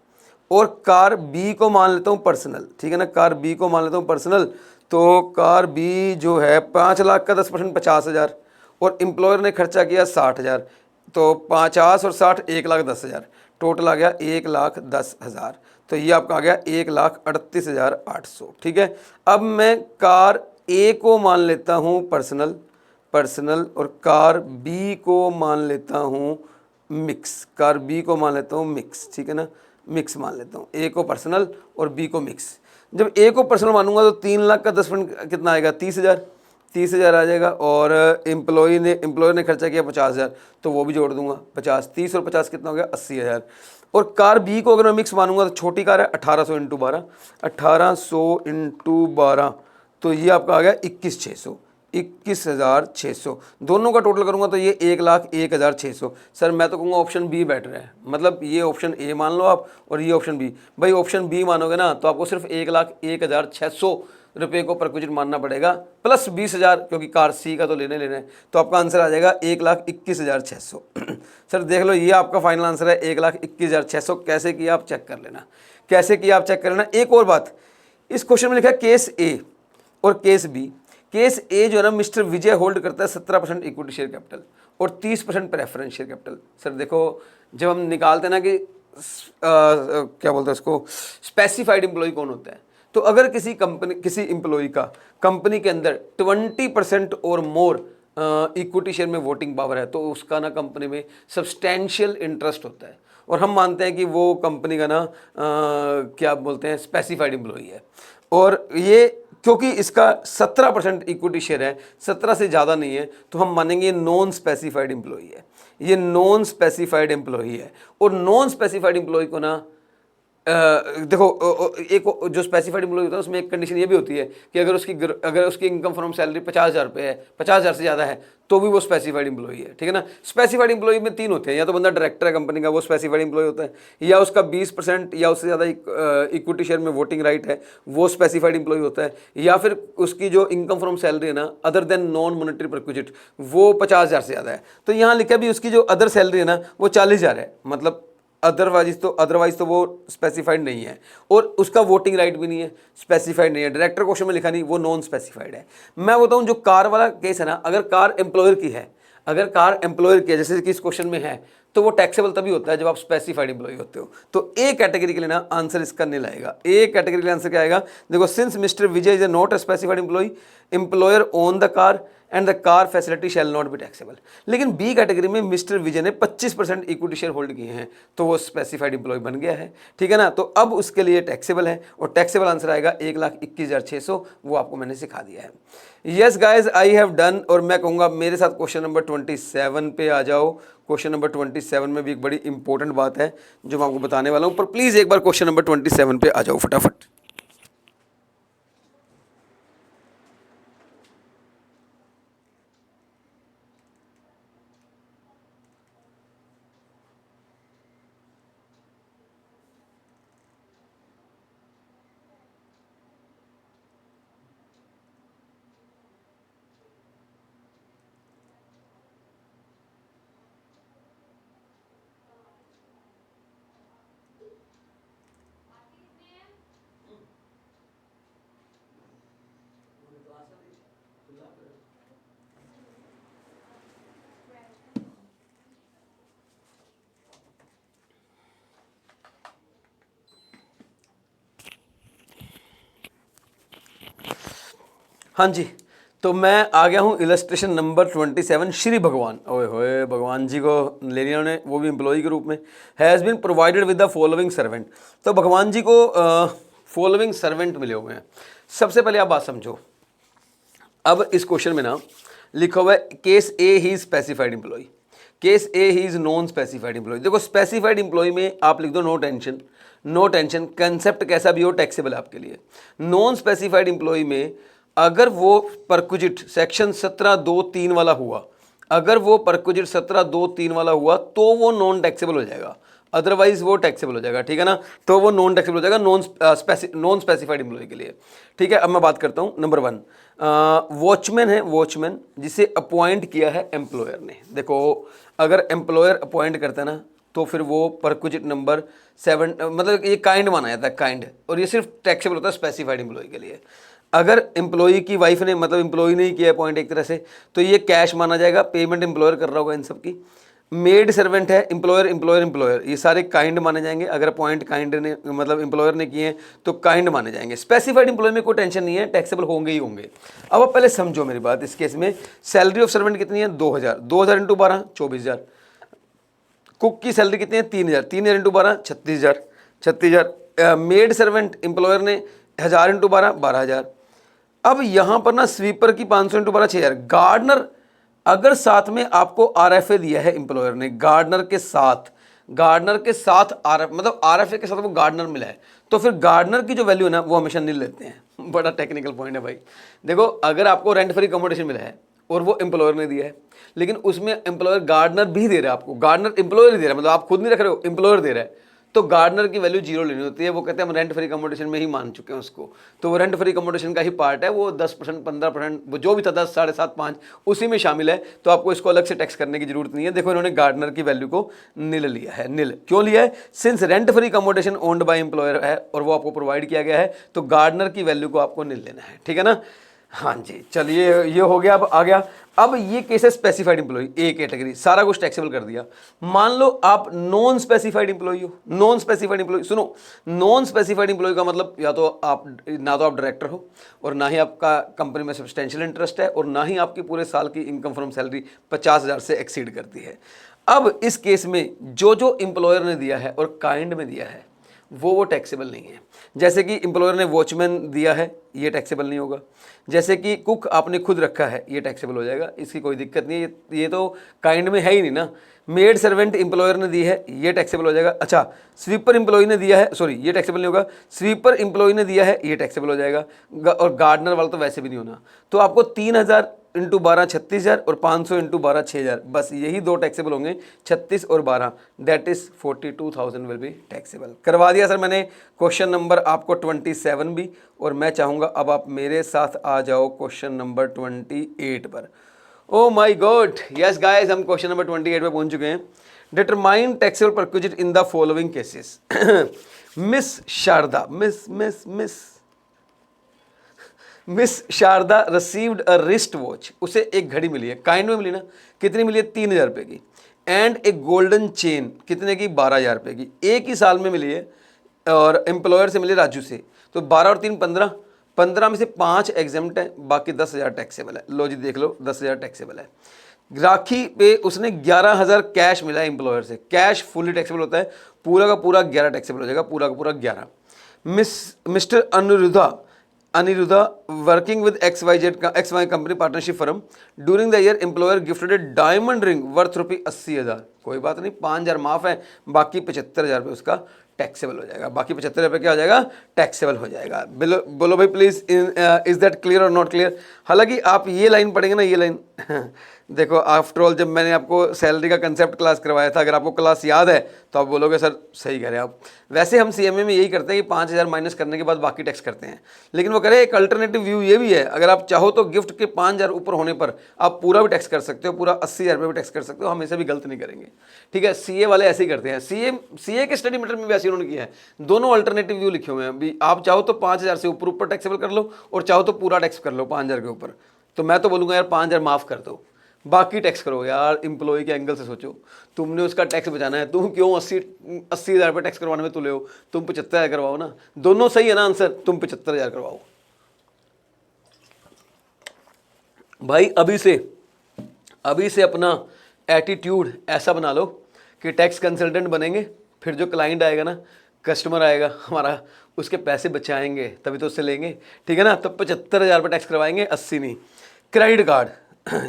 और कार बी को मान लेता हूँ पर्सनल, ठीक है ना, कार बी को मान लेता हूँ पर्सनल। तो कार बी जो है 5 लाख का 10% 50,000, और एम्प्लॉयर ने खर्चा किया 60,000, तो 50 और 60 1,10,000, टोटल आ गया 1,10,000। तो ये आपका आ गया 1,38,800, ठीक है। अब मैं कार ए को मान लेता हूँ पर्सनल और कार बी को मान लेता हूँ मिक्स, ठीक है ना, मिक्स मान लेता हूँ, ए को पर्सनल और बी को मिक्स। जब ए को पर्सनल मानूंगा तो 3 लाख का 10% कितना आएगा, 30,000, 30,000 आ जाएगा। और एम्प्लॉयर ने खर्चा किया 50,000, तो वो भी जोड़ दूंगा 50, 30 और 50 कितना हो गया 80,000। और कार बी को अगर मैं मिक्स मानूंगा तो छोटी कार है 1800 इंटू 12, 1800 इंटू 12, तो ये आपका आ गया 21,600, 21,600। दोनों का टोटल करूंगा तो ये 1,01,600। सर मैं तो कहूँगा ऑप्शन बी बेटर है, मतलब ये ऑप्शन ए मान लो आप और ये ऑप्शन बी। भाई ऑप्शन बी मानोगे ना तो आपको सिर्फ 1,01,600 रुपये को परक्विजिट मानना पड़ेगा, प्लस 20,000, क्योंकि कार सी का तो लेने है। तो आपका आंसर आ जाएगा 1,21,600। सर देख लो ये आपका फाइनल आंसर है 1,21,600। कैसे किया आप चेक कर लेना, कैसे किया आप चेक कर लेना। एक और बात, इस क्वेश्चन में लिखा है केस ए और केस बी। केस ए जो है ना, मिस्टर विजय होल्ड करता है 17% इक्विटी शेयर कैपिटल और 30% प्रेफरेंस शेयर कैपिटल। सर देखो जब हम निकालते हैं ना कि क्या बोलते हैं उसको, स्पेसिफाइड एम्प्लॉय कौन होता है, तो अगर किसी एम्प्लॉय का कंपनी के अंदर 20% और मोर इक्विटी शेयर में वोटिंग पावर है, तो उसका ना कंपनी में सब्सटैंशियल इंटरेस्ट होता है। और हम मानते हैं कि वो कंपनी का ना क्या बोलते हैं, स्पेसिफाइड एम्प्लॉय है। और ये क्योंकि इसका 17% इक्विटी शेयर है, 17 से ज़्यादा नहीं है, तो हम मानेंगे नॉन स्पेसिफाइड एम्प्लॉय है, ये नॉन स्पेसिफाइड एम्प्लॉय है। और नॉन स्पेसिफाइड एम्प्लॉय को ना देखो एक जो स्पेसिफाइड एम्प्लॉय होता है उसमें एक कंडीशन ये भी होती है कि अगर उसकी इनकम फ्रॉम सैलरी 50,000 रुपये है, 50,000 से ज़्यादा है, तो भी वो स्पेसिफाइड एम्प्लॉय है। ठीक है ना। स्पेसिफाइड एम्प्लॉय में 3 होते हैं, या तो बंदा डायरेक्टर है कंपनी का, वो स्पेसिफाइड एम्प्लॉय होता है, या उसका 20% या उससे ज़्यादा इक्विटी शेयर में वोटिंग राइट है, वो स्पेसिफाइड एम्प्लॉय होता है, या फिर उसकी जो इनकम फ्रॉम सैलरी है ना other than non monetary perquisite, वो 50,000 से ज़्यादा है। तो यहाँ लिखा भी उसकी जो अदर सैलरी है ना वो 40,000 है, मतलब अदरवाइज तो वो स्पेसिफाइड नहीं है। और उसका वोटिंग राइट भी नहीं है, स्पेसिफाइड नहीं है। डायरेक्टर क्वेश्चन में लिखा नहीं, वो नॉन स्पेसिफाइड है। मैं बताऊं जो कार वाला केस है ना, अगर कार एम्प्लॉयर की है, अगर कार एम्प्लॉयर की है जैसे कि इस क्वेश्चन में है, तो वो टैक्सेबल तभी होता है जब आप स्पेसिफाइड एम्प्लॉय होते हो। तो ए कैटेगरी के लिए ना आंसर इसका नहीं लाएगा। ए कैटेगरी के लिए आंसर क्या आएगा, देखो, since mister Vijay is a not a specified employee, employer own the car and the car facility shall not be taxable. लेकिन बी कैटेगरी में मिस्टर विजय ने 25% इक्विटी शेयर होल्ड किए हैं, तो वो स्पेसिफाइड एम्प्लॉय बन गया है। ठीक है ना। तो अब उसके लिए टैक्सेबल है, और टैक्सेबल आंसर आएगा 1,21,600। वो आपको मैंने सिखा दिया है। Yes guys, I have done. और मैं कहूँगा मेरे साथ क्वेश्चन नंबर 27 पे आ जाओ। क्वेश्चन नंबर 27 में भी एक बड़ी इंपॉर्टेंट बात है जो मैं आपको बताने वाला हूँ, पर प्लीज़ एक बार क्वेश्चन नंबर 27 पे आ जाओ फटाफट। हाँ जी, तो मैं आ गया हूँ इलस्ट्रेशन नंबर 27। श्री भगवान, ओए होए, भगवान जी को ले लिया उन्होंने, वो भी एम्प्लॉय के रूप में। Has been provided with the following servant. तो भगवान जी को फॉलोइंग सर्वेंट मिले हुए हैं। सबसे पहले आप बात समझो, अब इस क्वेश्चन में ना लिखा हुआ है case A he specified employee, case A he is non specified employee. देखो स्पेसिफाइड एम्प्लॉय में आप लिख दो no tension, no tension, concept कैसा भी हो टैक्सेबल है आपके लिए। नॉन स्पेसिफाइड एम्प्लॉय में अगर वो परक्विजिट सेक्शन 17(2)(3) वाला हुआ, अगर वो परक्विजिट 17(2)(3) वाला हुआ तो वो नॉन टैक्सेबल हो जाएगा, अदरवाइज वो टैक्सेबल हो जाएगा। ठीक है ना। तो वो नॉन टैक्सेबल हो जाएगा नॉन स्पेसिफाइड एम्प्लॉय के लिए। ठीक है। अब मैं बात करता हूँ नंबर 1, वॉचमैन है, वॉचमैन जिसे अपॉइंट किया है एम्प्लॉयर ने। देखो अगर एम्प्लॉयर अपॉइंट करता है ना तो फिर वो परक्विजिट नंबर 7, मतलब ये काइंड माना जाता है, काइंड, और ये सिर्फ टैक्सेबल होता है स्पेसिफाइड एम्प्लॉय के लिए। अगर एम्प्लॉय की वाइफ ने, मतलब एम्प्लॉय ने ही किया अपॉइंट एक तरह से, तो ये कैश माना जाएगा, पेमेंट एम्प्लॉयर कर रहा होगा इन सब की। मेड सर्वेंट है, एम्प्लॉयर एम्प्लॉयर एम्प्लॉयर, ये सारे काइंड माने जाएंगे। अगर अपॉइंट काइंड ने, मतलब एम्प्लॉयर ने किए हैं तो काइंड माने जाएंगे। स्पेसिफाइड एम्प्लॉय में कोई टेंशन नहीं है, टैक्सेबल होंगे ही होंगे। अब आप पहले समझो मेरी बात। इस केस में सैलरी ऑफ सर्वेंट कितनी है, 2,000, 2,000 इंटू 12 24,000। कुक की सैलरी कितनी है, 3,000, 3,000 इंटू 12 36,000, 36,000। मेड सर्वेंट एम्प्लॉयर ने 1,000 इंटू 12 12,000। अब यहां पर ना स्वीपर की 500 इंटू 12 6000, गार्डनर अगर साथ में आपको आरएफए दिया है एम्प्लॉयर ने, गार्डनर के साथ आरएफ मतलब आरएफए के साथ वो गार्डनर मिला है, तो फिर गार्डनर की जो वैल्यू है ना वो हमेशा नील लेते हैं। बड़ा टेक्निकल पॉइंट है भाई। देखो अगर आपको रेंट फ्री अकोमोडेशन मिला है और वो एम्प्लॉयर ने दिया है, लेकिन उसमें एम्प्लॉयर गार्डनर भी दे रहा है आपको, गार्डनर एम्प्लॉयर ही दे रहा है, मतलब आप खुद नहीं रख रहे हो, एम्प्लॉयर दे रहा है, तो गार्डनर की वैल्यू 0 लेनी होती है। वो कहते हैं हम रेंट फ्री अकोमोडेशन में ही मान चुके हैं उसको, तो वो रेंट फ्री अकोमोडेशन का ही पार्ट है, वो 10% 15% वो जो भी था 10 7.5 5 उसी में शामिल है, तो आपको इसको अलग से टैक्स करने की जरूरत नहीं है। देखो इन्होंने गार्डनर की वैल्यू को नील लिया है। नील क्यों लिया है? Since rent free accommodation owned by employer है और वो आपको प्रोवाइड किया गया है, तो गार्डनर की वैल्यू को आपको नील लेना है, ठीक है ना। हाँ जी, चलिए ये हो गया। अब आ गया, अब ये केस है स्पेसिफाइड एम्प्लॉय, ए कैटेगरी, सारा कुछ टैक्सेबल कर दिया। मान लो आप नॉन स्पेसिफाइड एम्प्लॉय हो। नॉन स्पेसिफाइड एम्प्लॉय, सुनो, नॉन स्पेसिफाइड एम्प्लॉय का मतलब या तो आप ना तो आप डायरेक्टर हो, और ना ही आपका कंपनी में सब्सटेंशियल इंटरेस्ट है, और ना ही आपकी पूरे साल की इनकम फ्रॉम सैलरी 50,000 से एक्सीड करती है। अब इस केस में जो जो एम्प्लॉयर ने दिया है और काइंड में दिया है वो टैक्सेबल नहीं है। जैसे कि एम्प्लॉयर ने वॉचमैन दिया है, ये टैक्सेबल नहीं होगा। जैसे कि कुक आपने खुद रखा है, ये टैक्सेबल हो जाएगा, इसकी कोई दिक्कत नहीं है, ये तो काइंड में है ही नहीं ना। मेड सर्वेंट एम्प्लॉयर ने दी है, ये टैक्सेबल हो जाएगा। अच्छा, स्वीपर एम्प्लॉय ने दिया है, सॉरी ये टैक्सेबल नहीं होगा। स्वीपर एम्प्लॉय ने दिया है, ये टैक्सेबल हो जाएगा, और गार्डनर वाला तो वैसे भी नहीं होना। तो आपको 3000 इंटू 12 36,000 और 500 इंटू 12 6,000, बस यही दो टैक्सेबल होंगे, 36 और 12, that is 42,000 will be taxable. करवा दिया सर मैंने क्वेश्चन नंबर आपको 27 भी, और मैं चाहूंगा अब आप मेरे साथ आ जाओ क्वेश्चन नंबर 28 पर। Oh my god, yes guys, हम क्वेश्चन नंबर 28 पे पहुंच चुके हैं। Determine taxable perquisite in the following cases. Miss Sharda, miss Sharda received a wrist watch, उसे एक घड़ी मिली है, काइंड में मिली ना, कितनी मिली है? 3,000 रुपये की। एंड ए गोल्डन चेन, कितने की? 12,000 रुपये की, एक ही साल में मिली है, और एम्प्लॉयर से मिली राजू से, तो 12 और 3 15, 15 में से 5 एग्जेम्प्ट है, बाकी 10,000 टैक्सेबल है। लो जी देख लो, 10,000 टैक्सेबल है। राखी पे उसने 11,000 कैश मिला है एम्प्लॉयर से, कैश फुली टैक्सेबल होता है, पूरा का पूरा 11 टैक्सेबल हो जाएगा, पूरा का पूरा 11। Mister Aniruddha working with XY company partnership firm, during the year employer gifted A diamond ring worth ₹80,000। कोई बात नहीं, 5,000 माफ है, बाकी 75,000 रुपये उसका टैक्सेबल हो जाएगा, बाकी 75 रुपये क्या हो जाएगा? टैक्सेबल हो जाएगा। बोलो भाई प्लीज, इज दैट क्लियर और नॉट क्लियर? हालांकि आप ये लाइन पढ़ेंगे ना, ये लाइन देखो, आफ्टर ऑल जब मैंने आपको सैलरी का कंसेप्ट क्लास करवाया था, अगर आपको क्लास याद है तो आप बोलोगे सर सही कह रहे हैं आप। वैसे हम सीएमए में यही करते हैं कि 5,000 माइनस करने के बाद बाकी टैक्स करते हैं, लेकिन वो करें एक अल्टरनेटिव व्यू ये भी है, अगर आप चाहो तो गिफ्ट के 5,000 ऊपर होने पर आप पूरा भी टैक्स कर सकते हो, पूरा 80,000 रुपये भी टैक्स कर सकते हो, हम इसे भी गलत नहीं करेंगे, ठीक है। सीए वाले ऐसे ही करते हैं, सीए के स्टडी मटेरियल में भी ऐसे उन्होंने किया है, दोनों अल्टरनेटिव व्यू लिखे हुए हैं भी, आप चाहो तो 5,000 से ऊपर ऊपर टैक्सेबल कर लो, और चाहो तो पूरा टैक्स कर लो 5,000 के ऊपर। तो मैं तो बोलूँगा यार 5,000 माफ़ कर दो, बाकी टैक्स करो यार। एम्प्लॉय के एंगल से सोचो, तुमने उसका टैक्स बचाना है, तुम क्यों 80,000 रुपये टैक्स करवाने में तुले हो? तुम 75,000 करवाओ ना, दोनों सही है ना आंसर, तुम 75,000 करवाओ भाई। अभी से अपना एटीट्यूड ऐसा बना लो कि टैक्स कंसल्टेंट बनेंगे, फिर जो क्लाइंट आएगा ना, कस्टमर आएगा हमारा, उसके पैसे बचाएंगे तभी तो उससे लेंगे, ठीक है ना। तब 75,000 रुपये टैक्स करवाएंगे, 80 नहीं। क्रेडिट कार्ड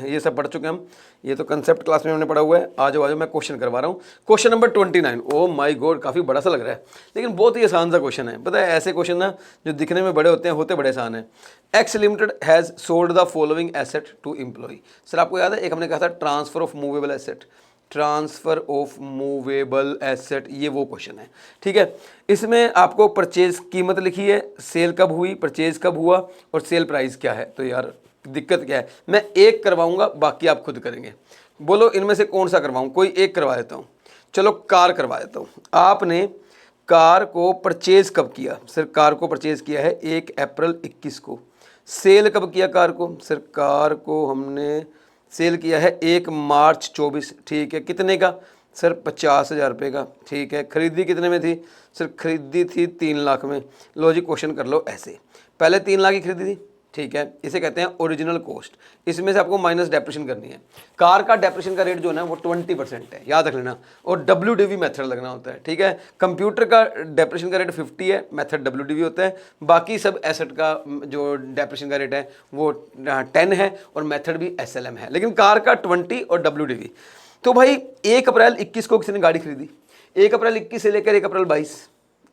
ये सब पढ़ चुके हैं हम, ये तो कंसेप्ट क्लास में हमने पढ़ा हुआ है। आ जाओ मैं क्वेश्चन करवा रहा हूँ, question number 29। O my God, काफ़ी बड़ा सा लग रहा है, लेकिन बहुत ही आसान सा क्वेश्चन है। पता है ऐसे क्वेश्चन ना जो दिखने में बड़े होते हैं, होते बड़े आसान है। X limited has sold the following asset to employee. Sir आपको याद है एक हमने कहा था transfer of movable asset, transfer of movable asset, ये वो क्वेश्चन है, ठीक है। इसमें आपको परचेज कीमत लिखी है, सेल कब हुई, परचेज कब हुआ, और सेल प्राइस क्या है। तो यार दिक्कत क्या है, मैं एक करवाऊंगा, बाकी आप खुद करेंगे। बोलो इनमें से कौन सा करवाऊं, कोई एक करवा देता हूं। चलो कार करवा देता हूं। आपने कार को परचेज कब किया? सर कार को परचेज किया है 1 अप्रैल 21 को। सेल कब किया कार को? सर कार को हमने सेल किया है 1 मार्च 24, ठीक है। कितने का? सर 50,000 रुपये का, ठीक है। खरीदी कितने में थी? सर खरीदी थी 3 लाख में। लो जी क्वेश्चन कर लो ऐसे, पहले 3 लाख की खरीदी थी, ठीक है, इसे कहते हैं ओरिजिनल कॉस्ट। इसमें से आपको माइनस डेप्रिसिएशन करनी है। कार का डेप्रिसिएशन का रेट जो है ना वो 20% है, याद रख लेना। और WDV मेथड लगना होता है, ठीक है। कंप्यूटर का डेप्रिसिएशन का रेट 50 है, मेथड WDV होता है। बाकी सब एसेट का जो डेप्रिसिएशन का रेट है वो 10 है और मेथड भी SLM है, लेकिन कार का 20 और WDV। तो भाई 1 अप्रैल 21 को किसी ने गाड़ी खरीदी, 1 अप्रैल 21 से लेकर 1 अप्रैल 22,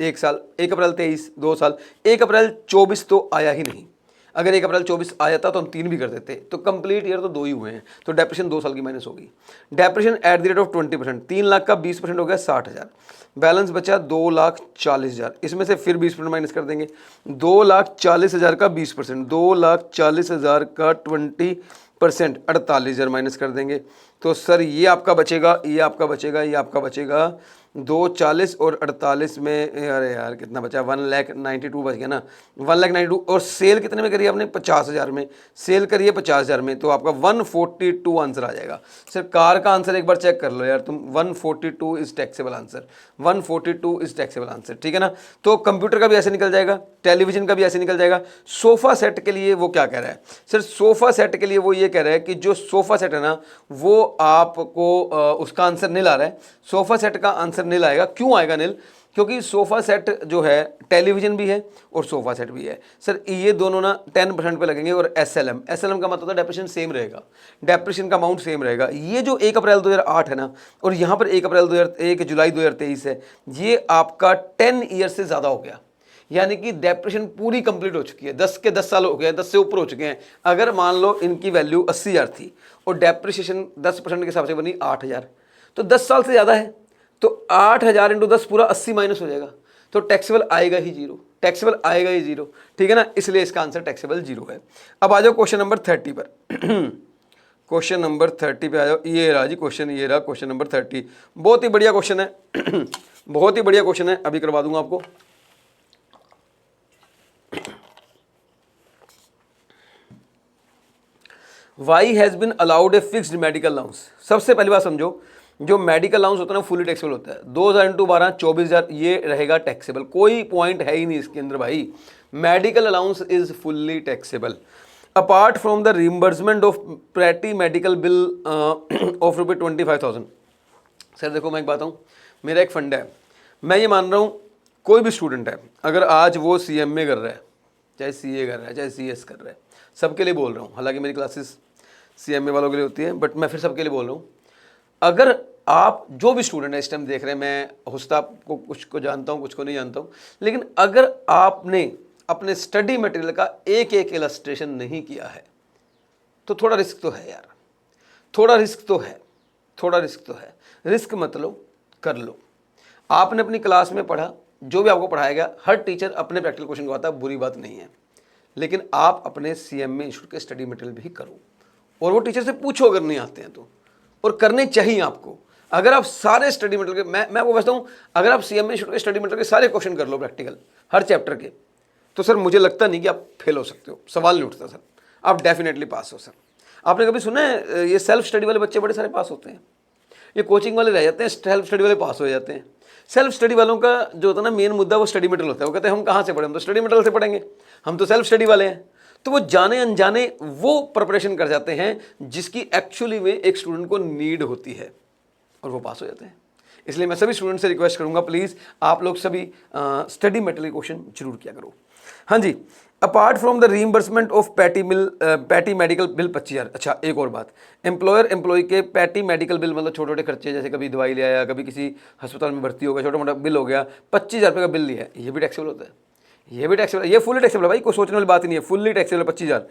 1 साल, 1 अप्रैल 23 2 साल, 1 अप्रैल 24 तो आया ही नहीं। अगर 1 अप्रैल 24 आ जाता तो हम 3 भी कर देते, तो कंप्लीट ईयर तो 2 ही हुए हैं, तो डेप्रिसिएशन 2 साल की माइनस होगी। Depreciation at the rate of 20%, 3 lakh का 20% हो गया 60,000, बैलेंस बचा 2,40,000। इसमें से फिर 20% माइनस कर देंगे, 2,40,000 का 20%, 2,40,000 का 20% 48,000 माइनस कर देंगे। तो सर ये आपका बचेगा, ये आपका बचेगा, ये आपका बचेगा 2,40 और 48 में, अरे यार कितना बचा, 1,92,000 बच गया ना, 1,92,000। और सेल कितने में करिए आपने, 50,000 में सेल करिए, 50,000 में, तो आपका 142 आंसर आ जाएगा। सर कार का आंसर एक बार चेक कर लो यार तुम, 142 is taxable answer, 142 is taxable answer, ठीक है ना। तो कंप्यूटर का भी ऐसे निकल जाएगा, टेलीविजन का भी ऐसे निकल जाएगा। सोफा सेट के लिए वो क्या कह रहा है सर, सोफा सेट के लिए वो ये कह रहा है कि जो सोफा सेट है ना वो आपको उसका आंसर नील आ रहा है। सोफा सेट का आंसर नील आएगा, क्यों आएगा नील, क्योंकि सोफा सेट जो है टेलीविजन भी है और सोफा सेट भी है। सर ये दोनों ना 10% पे लगेंगे। और SLM का मतलब होता है डेप्रिसिएशन सेम रहेगा, डेप्रिसिएशन का अमाउंट सेम रहेगा। ये जो 1 अप्रैल 2008 है ना और यहाँ पर 1 जुलाई 2023 है, ये आपका 10 ईयर से ज़्यादा हो गया, यानी कि डेप्रिसिएशन पूरी कंप्लीट हो चुकी है, 10 के 10 साल हो गए, 10 से ऊपर हो चुके हैं। अगर मान लो इनकी वैल्यू 80,000 थी और डेप्रिसिएशन 10% के हिसाब से बनी 8,000, तो 10 साल से ज़्यादा है, तो 8,000 इंटू 10 पूरा 80 माइनस हो जाएगा, तो टैक्सेबल आएगा ही जीरो, टैक्सेबल आएगा ही जीरो, ठीक है ना। इसलिए इसका आंसर टैक्सेबल जीरो है। अब आ जाओ क्वेश्चन नंबर 30 पर। क्वेश्चन नंबर 30 पे आ जाओ। ये रहा जी क्वेश्चन, ये रहा क्वेश्चन नंबर 30। बहुत ही बढ़िया क्वेश्चन है, बहुत ही बढ़िया क्वेश्चन है, अभी करवा दूंगा आपको। Y has been allowed a fixed medical allowance. सबसे पहली बात समझो, जो मेडिकल अलाउंस होता है ना फुली टैक्सेबल होता है। 2,000 इंटू 12 24,000 ये रहेगा टैक्सेबल, कोई पॉइंट है ही नहीं इसके अंदर भाई। Medical allowance is fully taxable apart from the reimbursement of petty medical bill of ₹25,000। Sir देखो मैं एक बात हूँ, मेरा एक फंड है, मैं ये मान रहा हूँ कोई भी स्टूडेंट है अगर आज वो CMA कर रहा है, चाहे CA कर रहा है, चाहे CS कर रहा है, सबके लिए बोल रहा हूँ, हालांकि मेरी क्लासेस CMA वालों के लिए होती है, बट मैं फिर सबके लिए बोल रहा हूँ। अगर आप जो भी स्टूडेंट है इस टाइम देख रहे हैं, मैं होस्ता को कुछ को जानता हूँ कुछ को नहीं जानता हूँ, लेकिन अगर आपने अपने स्टडी मटेरियल का एक एक इलस्ट्रेशन नहीं किया है तो थोड़ा रिस्क तो है यार, थोड़ा रिस्क तो है, थोड़ा रिस्क तो है। रिस्क मत लो, कर लो। आपने अपनी क्लास में पढ़ा, जो भी आपको पढ़ाया गया, हर टीचर अपने प्रैक्टिकल क्वेश्चन को आता है, बुरी बात नहीं है, लेकिन आप अपने CMA इंस्टीट्यूट के स्टडी मटेरियल भी करो और वो टीचर से पूछो अगर नहीं आते हैं तो, और करने चाहिए आपको। अगर आप सारे स्टडी मटेरियल के, मैं आपको कहता हूँ, अगर आप CMA इंस्टीट्यूट के स्टडी मटेरियल के सारे क्वेश्चन कर लो प्रैक्टिकल हर चैप्टर के, तो सर मुझे लगता नहीं कि आप फेल हो सकते हो, सवाल नहीं उठता सर, आप डेफिनेटली पास हो सर। आपने कभी सुना है ये सेल्फ स्टडी वाले बच्चे बड़े सारे पास होते हैं, ये कोचिंग वाले रह जाते हैं, सेल्फ स्टडी वाले पास हो जाते हैं। सेल्फ स्टडी वालों का जो होता है ना मेन मुद्दा वो स्टडी मटेरियल होता है। वो कहते हैं हम कहाँ से पढ़ें, हम तो स्टडी मटेरियल से पढ़ेंगे, हम तो सेल्फ स्टडी वाले हैं। तो वो जाने अनजाने वो प्रिपरेशन कर जाते हैं जिसकी एक्चुअली में एक स्टूडेंट को नीड होती है और वो पास हो जाते हैं। इसलिए मैं सभी स्टूडेंट से रिक्वेस्ट करूंगा, प्लीज़ आप लोग सभी स्टडी मटेरियल क्वेश्चन जरूर किया करो। हाँ जी, apart from the reimbursement of petty medical bill 25,000। अच्छा एक और बात, एम्प्लॉयर एम्प्लॉय के पैटी मेडिकल बिल मतलब छोटे छोटे खर्चे, जैसे कभी दवाई ले आया, कभी किसी अस्पताल में भर्ती हो गया, छोटा मोटा बिल हो गया, 25,000 रुपये का बिल लिया है, ये भी टैक्सेबल होता है, ये भी टैक्सेबल, ये फुल्ली टैक्सेबल है भाई, कोई सोचने वाली बात ही नहीं है, फुल्ली टैक्सेबल 25,000।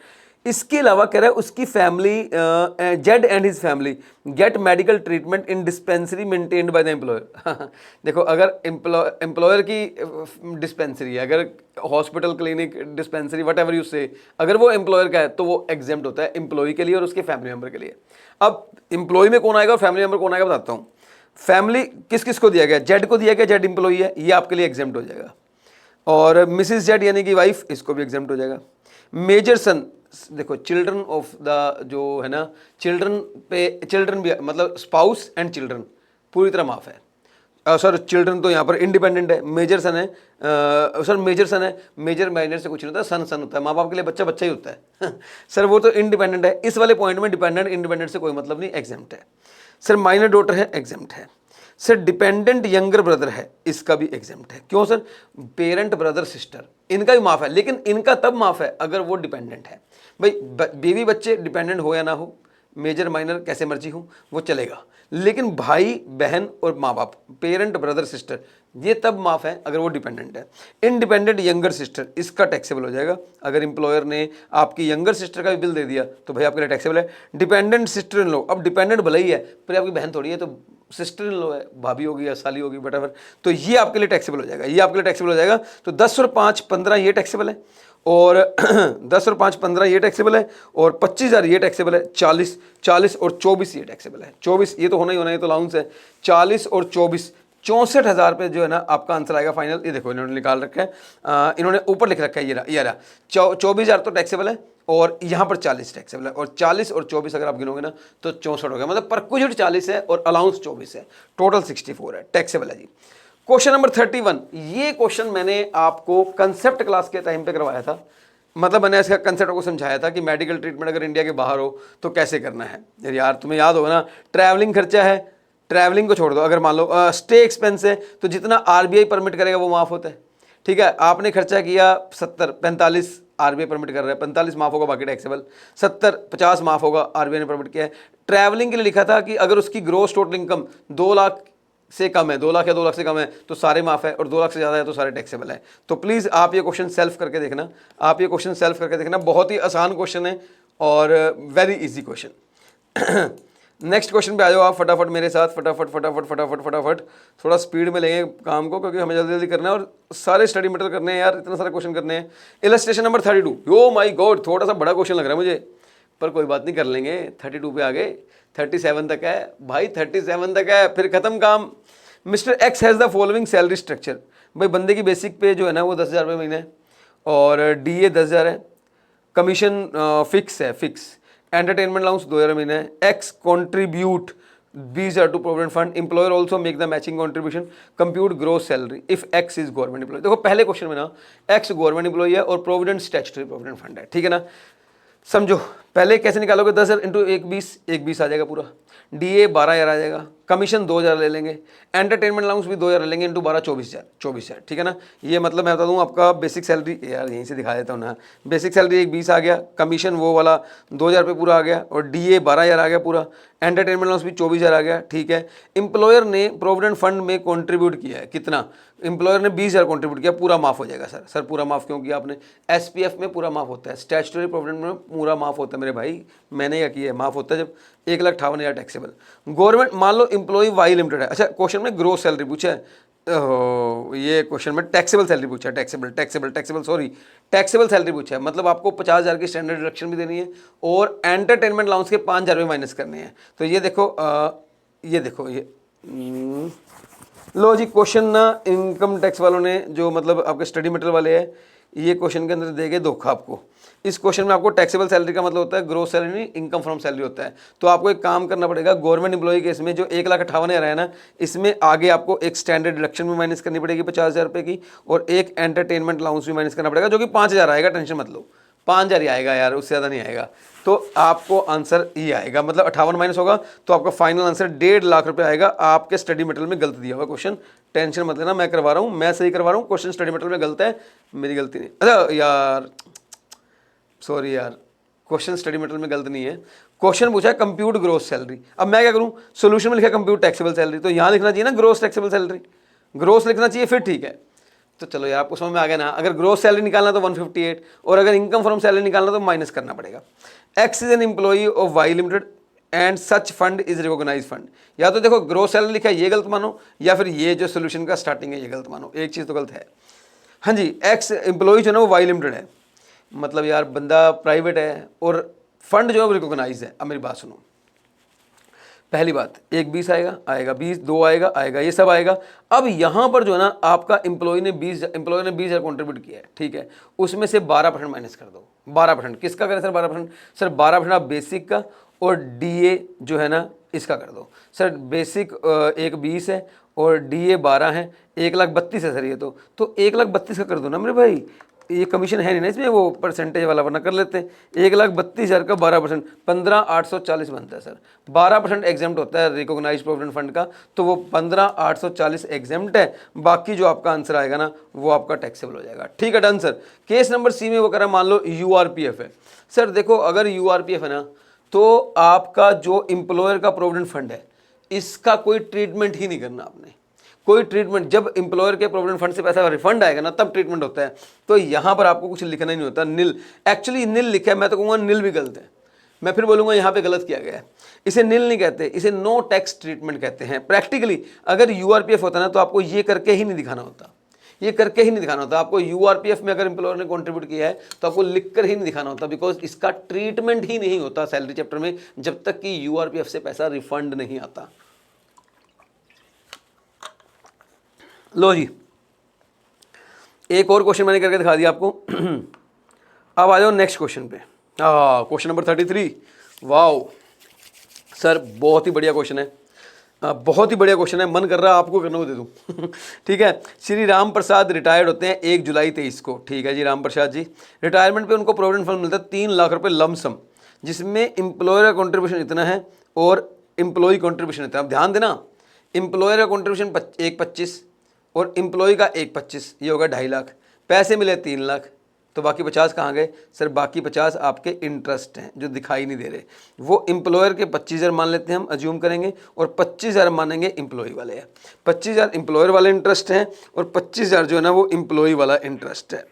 इसके अलावा कह रहा है उसकी family, Z and his family get medical treatment in dispensary maintained by the employer. देखो अगर एम्प्लॉयर की डिस्पेंसरी है, अगर hospital clinic dispensary what ever you से, अगर वो एम्प्लॉयर का है तो वो एग्जेम्प्ट होता है एम्प्लॉय के लिए और उसके फैमिली मेम्बर के लिए। अब एम्प्लॉय में कौन आएगा और फैमिली मेम्बर कौन आएगा बताता हूँ। फैमिली किस किस को दिया गया, जेड को दिया गया, जेड एम्प्लॉय है, ये आपके लिए एग्जेम्प्ट हो जाएगा। और मिसिस जेड यानी कि वाइफ, इसको भी एग्जेम्प्ट हो जाएगा। मेजर सन, देखो चिल्ड्रन ऑफ द जो है ना, चिल्ड्रन पे, चिल्ड्रन भी मतलब स्पाउस एंड चिल्ड्रन पूरी तरह माफ है। सर चिल्ड्रन तो यहाँ पर इंडिपेंडेंट है, मेजर सन है, सर मेजर सन है, मेजर माइनर से कुछ नहीं होता, सन सन होता है, माँ बाप के लिए बच्चा बच्चा ही होता है सर वो तो इंडिपेंडेंट है, इस वाले पॉइंट में डिपेंडेंट इंडिपेंडेंट से कोई मतलब नहीं, एग्जेम्प्ट है। सर माइनर डॉटर है, एग्जेम्प्ट है। सर डिपेंडेंट यंगर ब्रदर है, इसका भी एग्जेम्प्ट है। क्यों सर? पेरेंट ब्रदर सिस्टर इनका भी माफ है, लेकिन इनका तब माफ है अगर वो डिपेंडेंट है। भाई बीवी बच्चे डिपेंडेंट हो या ना हो, मेजर माइनर कैसे मर्जी हो वो चलेगा, लेकिन भाई बहन और माँ बाप, पेरेंट ब्रदर सिस्टर, ये तब माफ है अगर वो डिपेंडेंट है। इनडिपेंडेंट यंगर सिस्टर, इसका टैक्सेबल हो जाएगा। अगर एम्प्लॉयर ने आपकी यंगर सिस्टर का भी बिल दे दिया तो भाई आपके लिए टैक्सेबल है। डिपेंडेंट सिस्टर इन लॉ, अब डिपेंडेंट भले ही है पर आपकी बहन थोड़ी है, तो सिस्टर इन लॉ है, भाभी होगी या साली होगी वटएवर, तो ये आपके लिए टैक्सेबल हो जाएगा, ये आपके लिए टैक्सेबल हो जाएगा। तो 10 और 5 15 ये टैक्सेबल है, और 10 और 5 15 ये टैक्सेबल है, और 25,000 ये टैक्सेबल है। 40 और 24 ये टैक्सेबल है। 24 ये तो होना ही होना है, तो अलाउंस है। 40 और 24 64,000 रुपये जो है ना आपका आंसर आएगा फाइनल। ये देखो इन्होंने निकाल रखा है, इन्होंने ऊपर लिख रखा है, ये रहा 24,000 तो टैक्सेबल है, और यहाँ पर 40 टैक्सेबल है, और 40 और 24 अगर आप गिनोगे ना तो 64 हो गया, मतलब परक्विजिट 40 है और अलाउंस 24 है, टोटल 64 है, टैक्सेबल है जी। क्वेश्चन नंबर 31, ये क्वेश्चन मैंने आपको कंसेप्ट क्लास के टाइम पे करवाया था, मतलब मैंने इसका कंसेप्ट को समझाया था कि मेडिकल ट्रीटमेंट अगर इंडिया के बाहर हो तो कैसे करना है। यार तुम्हें याद होगा ना, ट्रैवलिंग खर्चा है, ट्रैवलिंग को छोड़ दो, अगर मान लो स्टे एक्सपेंस है तो जितना आरबीआई परमिट करेगा वो माफ होता है, ठीक है। आपने खर्चा किया 70, 45 आरबीआई परमिट कर रहा है, 45 माफ होगा, बाकी टैक्सेबल। 70 50 माफ होगा, आरबीआई ने परमिट किया है। ट्रैवलिंग के लिए लिखा था कि अगर उसकी ग्रोस टोटल इनकम 2 लाख से कम है, 2 लाख या 2 लाख से कम है तो सारे माफ है, और 2 लाख से ज़्यादा है तो सारे टैक्सेबल है। तो प्लीज़ आप ये क्वेश्चन सेल्फ करके देखना, आप ये क्वेश्चन सेल्फ करके देखना, बहुत ही आसान क्वेश्चन है और very easy question. Next question पे आ जाओ आप फटाफट मेरे साथ, फटाफट फटाफट फटाफट फटाफट, थोड़ा स्पीड में लेंगे काम को क्योंकि हमें जल्दी जल्दी करना है और सारे स्टडी मटेरियल करने हैं यार, इतना सारे क्वेश्चन करने हैं। Illustration number 32, yo my God थोड़ा सा बड़ा क्वेश्चन लग रहा है मुझे, पर कोई बात नहीं, कर लेंगे। 32 पे आ गए, 37 तक है भाई, 37 तक है, फिर खत्म काम। Mister x has the following salary structure, भाई बंदे की बेसिक पे जो है ना वो 10,000 रुपये महीने है, और डीए 10,000 है, कमीशन फिक्स है, फिक्स, एंटरटेनमेंट अलाउंस 2,000 महीने है, X contribute 20,000 to provident fund, employer also make the matching contribution, compute gross salary if X is government employee. देखो पहले क्वेश्चन में ना एक्स गवर्नमेंट एम्प्लॉय है और प्रोविडेंट स्टैट्यूटरी प्रोविडेंट फंड है, ठीक है ना। समझो पहले कैसे निकालोगे, 10,000 इंटू 1 20 आ जाएगा पूरा, डीए 12,000 आ जाएगा, कमीशन 2,000 ले लेंगे, एंटरटेनमेंट अलाउंस भी 2,000 ले लेंगे, इंटू 12 24,000, ठीक है ना। ये मतलब मैं बता दूं आपका बेसिक सैलरी, यार यहीं से दिखा देता हूँ ना, बेसिक सैलरी 1 20 आ गया, कमीशन वो वाला 2,000 रुपये पूरा आ गया, और डीए 12,000 आ गया पूरा, एंटरटेनमेंट अलाउंस भी 24,000 आ गया, ठीक है। एम्प्लॉयर ने प्रोविडेंट फंड में कॉन्ट्रीब्यूट किया है, कितना? एम्प्लॉयर ने 20,000 कॉन्ट्रीब्यूट किया, पूरा माफ हो जाएगा सर। सर पूरा माफ क्यों किया आपने? एसपीएफ में पूरा माफ होता है, स्टैट्यूटरी प्रोविडेंट में पूरा माफ होता है मेरे भाई, मैंने क्या किया है, माफ होता है जब 1,58,000 टैक्सेबल। गवर्नमेंट मान लो एम्प्लॉय वाई लिमिटेड है, अच्छा क्वेश्चन में ग्रोस सैलरी पूछा है, ये क्वेश्चन में टैक्सेबल सैलरी पूछा है, टैक्सेबल सैलरी पूछा है, मतलब आपको 50,000 की स्टैंडर्ड डिडक्शन भी देनी है और एंटरटेनमेंट अलाउंस के 5,000 रुपये माइनस करने हैं। तो ये देखो ये लो जी, क्वेश्चन ना इनकम टैक्स वालों ने जो मतलब आपके स्टडी मटेरियल वाले हैं, ये क्वेश्चन के अंदर देंगे धोखा आपको। इस क्वेश्चन में आपको टैक्सेबल सैलरी का मतलब होता है ग्रोस सैलरी नहीं, इनकम फ्रॉम सैलरी होता है। तो आपको एक काम करना पड़ेगा, गवर्नमेंट एम्प्लॉय केस में जो 1,58,000 है ना, इसमें आगे आपको एक स्टैंडर्ड डिडक्शन भी माइनस करनी पड़ेगी 50,000 रुपये की, और एक एंटरटेनमेंट अलाउंस भी माइनस करना पड़ेगा जो कि 5,000 आएगा, टेंशन मत लो, 5,000 ही आएगा यार, उससे ज़्यादा नहीं आएगा। तो आपको आंसर ये आएगा, मतलब 58 माइनस होगा तो आपका फाइनल आंसर 1.5 लाख रुपए आएगा। आपके स्टडी मटेरियल में गलत दिया हुआ क्वेश्चन, टेंशन मत लेना, मैं करवा रहा हूँ, मैं सही करवा रहा हूँ, क्वेश्चन स्टडी मटेरियल में गलत है, मेरी गलती नहीं। अच्छा यार सॉरी यार, क्वेश्चन स्टडी मटेरियल में गलत नहीं है, क्वेश्चन पूछा है कंप्यूट ग्रोस सैलरी। अब मैं क्या करूँ, सोल्यूशन में लिखा कंप्यूट टैक्सेबल सैलरी, तो यहाँ लिखना चाहिए ना ग्रोस टैक्सेबल सैलरी, ग्रोस लिखना चाहिए, फिर ठीक है। तो चलो यार आपको समझ में आ गया ना, अगर ग्रोस सैलरी निकालना तो 158, और अगर इनकम फ्रॉम सैलरी निकालना तो माइनस करना पड़ेगा। X is an employee of Y limited and such fund is recognize fund. या तो देखो ग्रोस सैलरी लिखा है ये गलत मानो, या फिर ये जो सोल्यूशन का स्टार्टिंग है ये गलत मानो, एक चीज़ तो गलत है। हाँ जी, एक्स एम्प्लॉई जो है ना वो वाई लिमिटेड है, मतलब यार बंदा प्राइवेट है और फंड जो है वो रिकॉग्नाइज है। अब मेरी बात सुनो, पहली बात 1 20 आएगा 20 2 आएगा, ये सब आएगा। अब यहाँ पर जो है ना आपका एम्प्लॉय ने 20,000 कॉन्ट्रीब्यूट किया है, ठीक है, उसमें से 12% माइनस कर दो। 12% किसका करें सर? 12% सर 12% आप बेसिक का, और डीए जो है ना इसका कर दो सर। बेसिक एक 20 है और DA 12 है, 1,32,000 है सर ये तो 1,32,000 का कर दो ना मेरे भाई। ये कमीशन है नहीं ना इसमें, वो परसेंटेज वाला वरना कर लेते हैं। 1,32,000 का 12%, 15,840 बनता है सर। 12% एग्जाम्प्ट होता है रिकॉग्नाइज्ड प्रोविडेंट फंड का, तो वो 15,840 एग्जाम्प्ट है। बाकी जो आपका आंसर आएगा ना वो आपका टैक्सेबल हो जाएगा। ठीक है, done sir. Case number C में वो करा, मान लो URPF है सर। देखो अगर URPF है ना तो आपका जो एम्प्लॉयर का प्रोविडेंट फंड है इसका कोई ट्रीटमेंट ही नहीं करना आपने, कोई ट्रीटमेंट। जब एम्प्लॉयर के प्रोविडेंट फंड से पैसा रिफंड आएगा ना तब ट्रीटमेंट होता है। तो यहां पर आपको कुछ लिखना ही नहीं होता, निल। एक्चुअली निल लिखा है, मैं तो कहूँगा निल भी गलत है, मैं फिर बोलूँगा यहाँ पे गलत किया गया है। इसे निल नहीं कहते, इसे नो टैक्स ट्रीटमेंट कहते हैं। प्रैक्टिकली अगर URPF होता ना तो आपको ये करके ही नहीं दिखाना होता, ये करके ही नहीं दिखाना होता आपको। URPF में अगर एम्प्लॉयर ने कंट्रीब्यूट किया है तो आपको लिख कर ही नहीं दिखाना होता, बिकॉज इसका ट्रीटमेंट ही नहीं होता सैलरी चैप्टर में जब तक कि URPF से पैसा रिफंड नहीं आता। लो जी, एक और क्वेश्चन मैंने करके दिखा दिया आपको। अब आ जाओ नेक्स्ट क्वेश्चन पे। Question number 33। वाओ सर, बहुत ही बढ़िया क्वेश्चन है, बहुत ही बढ़िया क्वेश्चन है। मन कर रहा है आपको करने को दे दूं। ठीक है। श्री राम प्रसाद रिटायर्ड होते हैं 1 जुलाई 23 को। ठीक है जी, राम प्रसाद जी रिटायरमेंट पे उनको प्रोविडेंट फंड मिलता है 3 लाख रुपए लमसम, जिसमें एम्प्लॉयर का कॉन्ट्रीब्यूशन इतना है और एम्प्लॉय कॉन्ट्रीब्यूशन इतना है। अब ध्यान देना, एम्प्लॉयर का कॉन्ट्रीब्यूशन 1,25 और एम्प्लॉय का 1,25, ये होगा 2.5 लाख। पैसे मिले 3 लाख, तो बाकी 50 कहाँ गए सर? बाकी 50 आपके इंटरेस्ट हैं जो दिखाई नहीं दे रहे। वो एम्प्लॉयर के 25,000 मान लेते हैं हम, अज्यूम करेंगे, और 25,000 मानेंगे एम्प्लॉय वाले हैं। 25,000 एम्प्लॉयर वाले इंटरेस्ट हैं और 25,000 जो है ना वो एम्प्लॉय वाला इंटरेस्ट है।